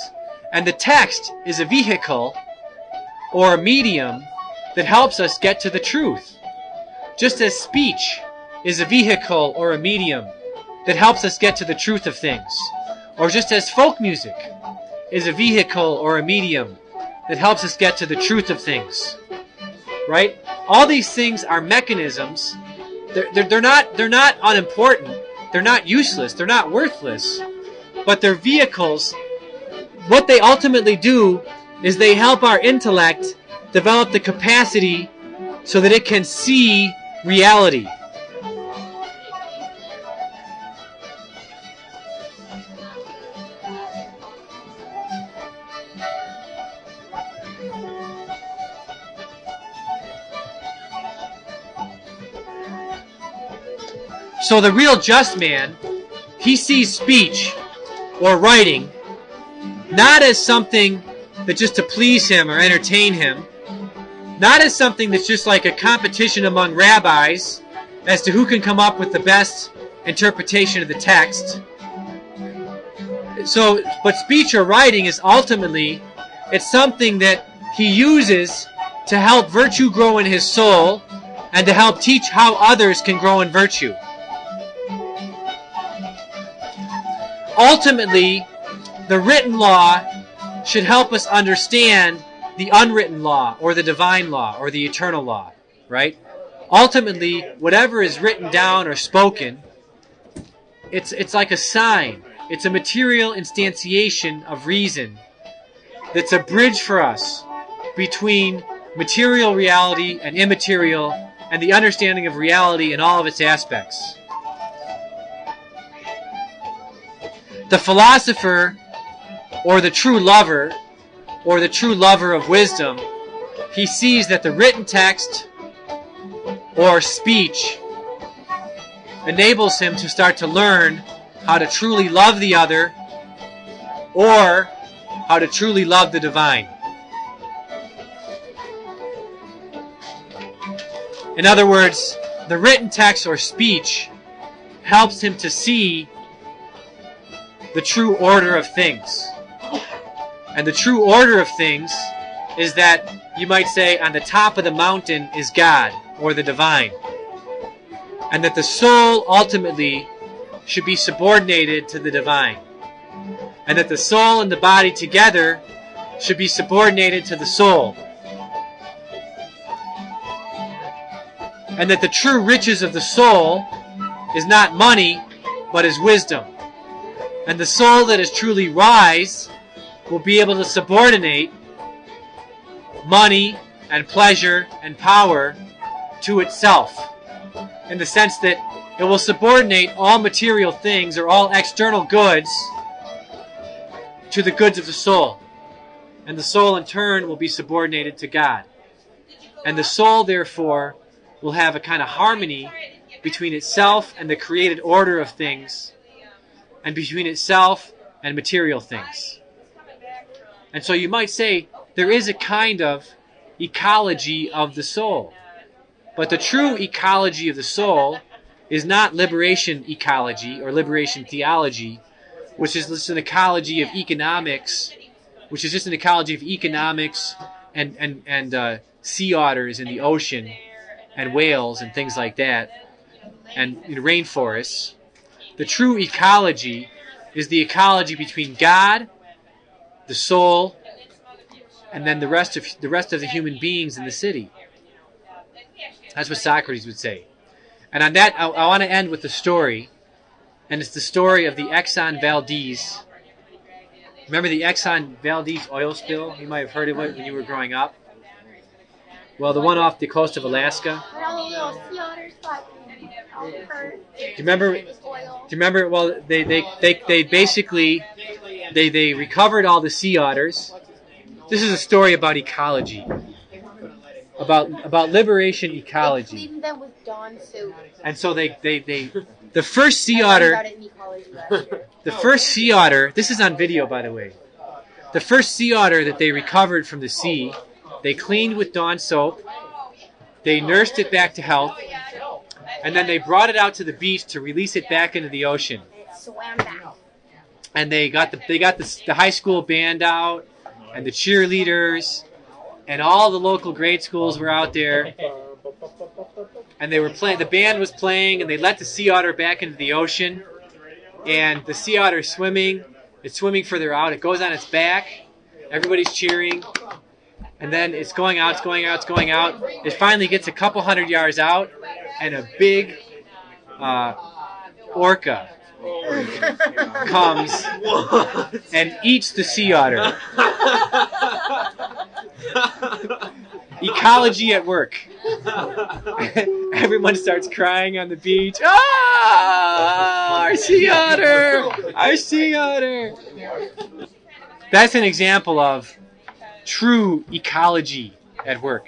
And the text is a vehicle or a medium that helps us get to the truth. Just as speech is a vehicle or a medium that helps us get to the truth of things. Or just as folk music is a vehicle or a medium that helps us get to the truth of things. Right? All these things are mechanisms. They're not unimportant. They're not useless. They're not worthless. But they're vehicles. What they ultimately do is they help our intellect develop the capacity so that it can see reality. So the real just man, he sees speech or writing not as something that just to please him or entertain him, not as something that's just like a competition among rabbis as to who can come up with the best interpretation of the text. So, but speech or writing is ultimately, it's something that he uses to help virtue grow in his soul and to help teach how others can grow in virtue. Ultimately, the written law should help us understand the unwritten law or the divine law or the eternal law, right? Ultimately, whatever is written down or spoken, it's like a sign. It's a material instantiation of reason that's a bridge for us between material reality and immaterial and the understanding of reality in all of its aspects. The philosopher or the true lover or the true lover of wisdom, he sees that the written text or speech enables him to start to learn how to truly love the other or how to truly love the divine. In other words, the written text or speech helps him to see the true order of things. And the true order of things is that, you might say, on the top of the mountain is God, or the divine. And that the soul ultimately should be subordinated to the divine. And that the soul and the body together should be subordinated to the soul. And that the true riches of the soul is not money, but is wisdom. And the soul that is truly wise will be able to subordinate money and pleasure and power to itself, in the sense that it will subordinate all material things or all external goods to the goods of the soul. And the soul in turn will be subordinated to God. And the soul, therefore, will have a kind of harmony between itself and the created order of things, and between itself and material things. And so you might say there is a kind of ecology of the soul. But the true ecology of the soul is not liberation ecology or liberation theology, which is just an ecology of economics, and sea otters in the ocean and whales and things like that, and in rainforests. The true ecology is the ecology between God, the soul, and then the rest of the human beings in the city. That's what Socrates would say. And on that, I want to end with the story, and it's the story of the Exxon Valdez. Remember the Exxon Valdez oil spill? You might have heard of it when you were growing up. Well, the one off the coast of Alaska. Do you remember? Well, they basically recovered all the sea otters. This is a story about ecology, about liberation ecology. And so the first sea otter. The first sea otter. This is on video, by the way. The first sea otter that they recovered from the sea, they cleaned with Dawn soap. They nursed it back to health. And then they brought it out to the beach to release it back into the ocean. And they got the high school band out, and the cheerleaders, and all the local grade schools were out there. And they were playing. The band was playing, and they let the sea otter back into the ocean. And the sea otter is swimming. It's swimming further out. It goes on its back. Everybody's cheering. And then it's going out. It's going out. It's going out. It finally gets a couple hundred yards out. And a big orca comes and eats the sea otter. Ecology at work. Everyone starts crying on the beach. Ah, our sea otter! Our sea otter! That's an example of true ecology at work.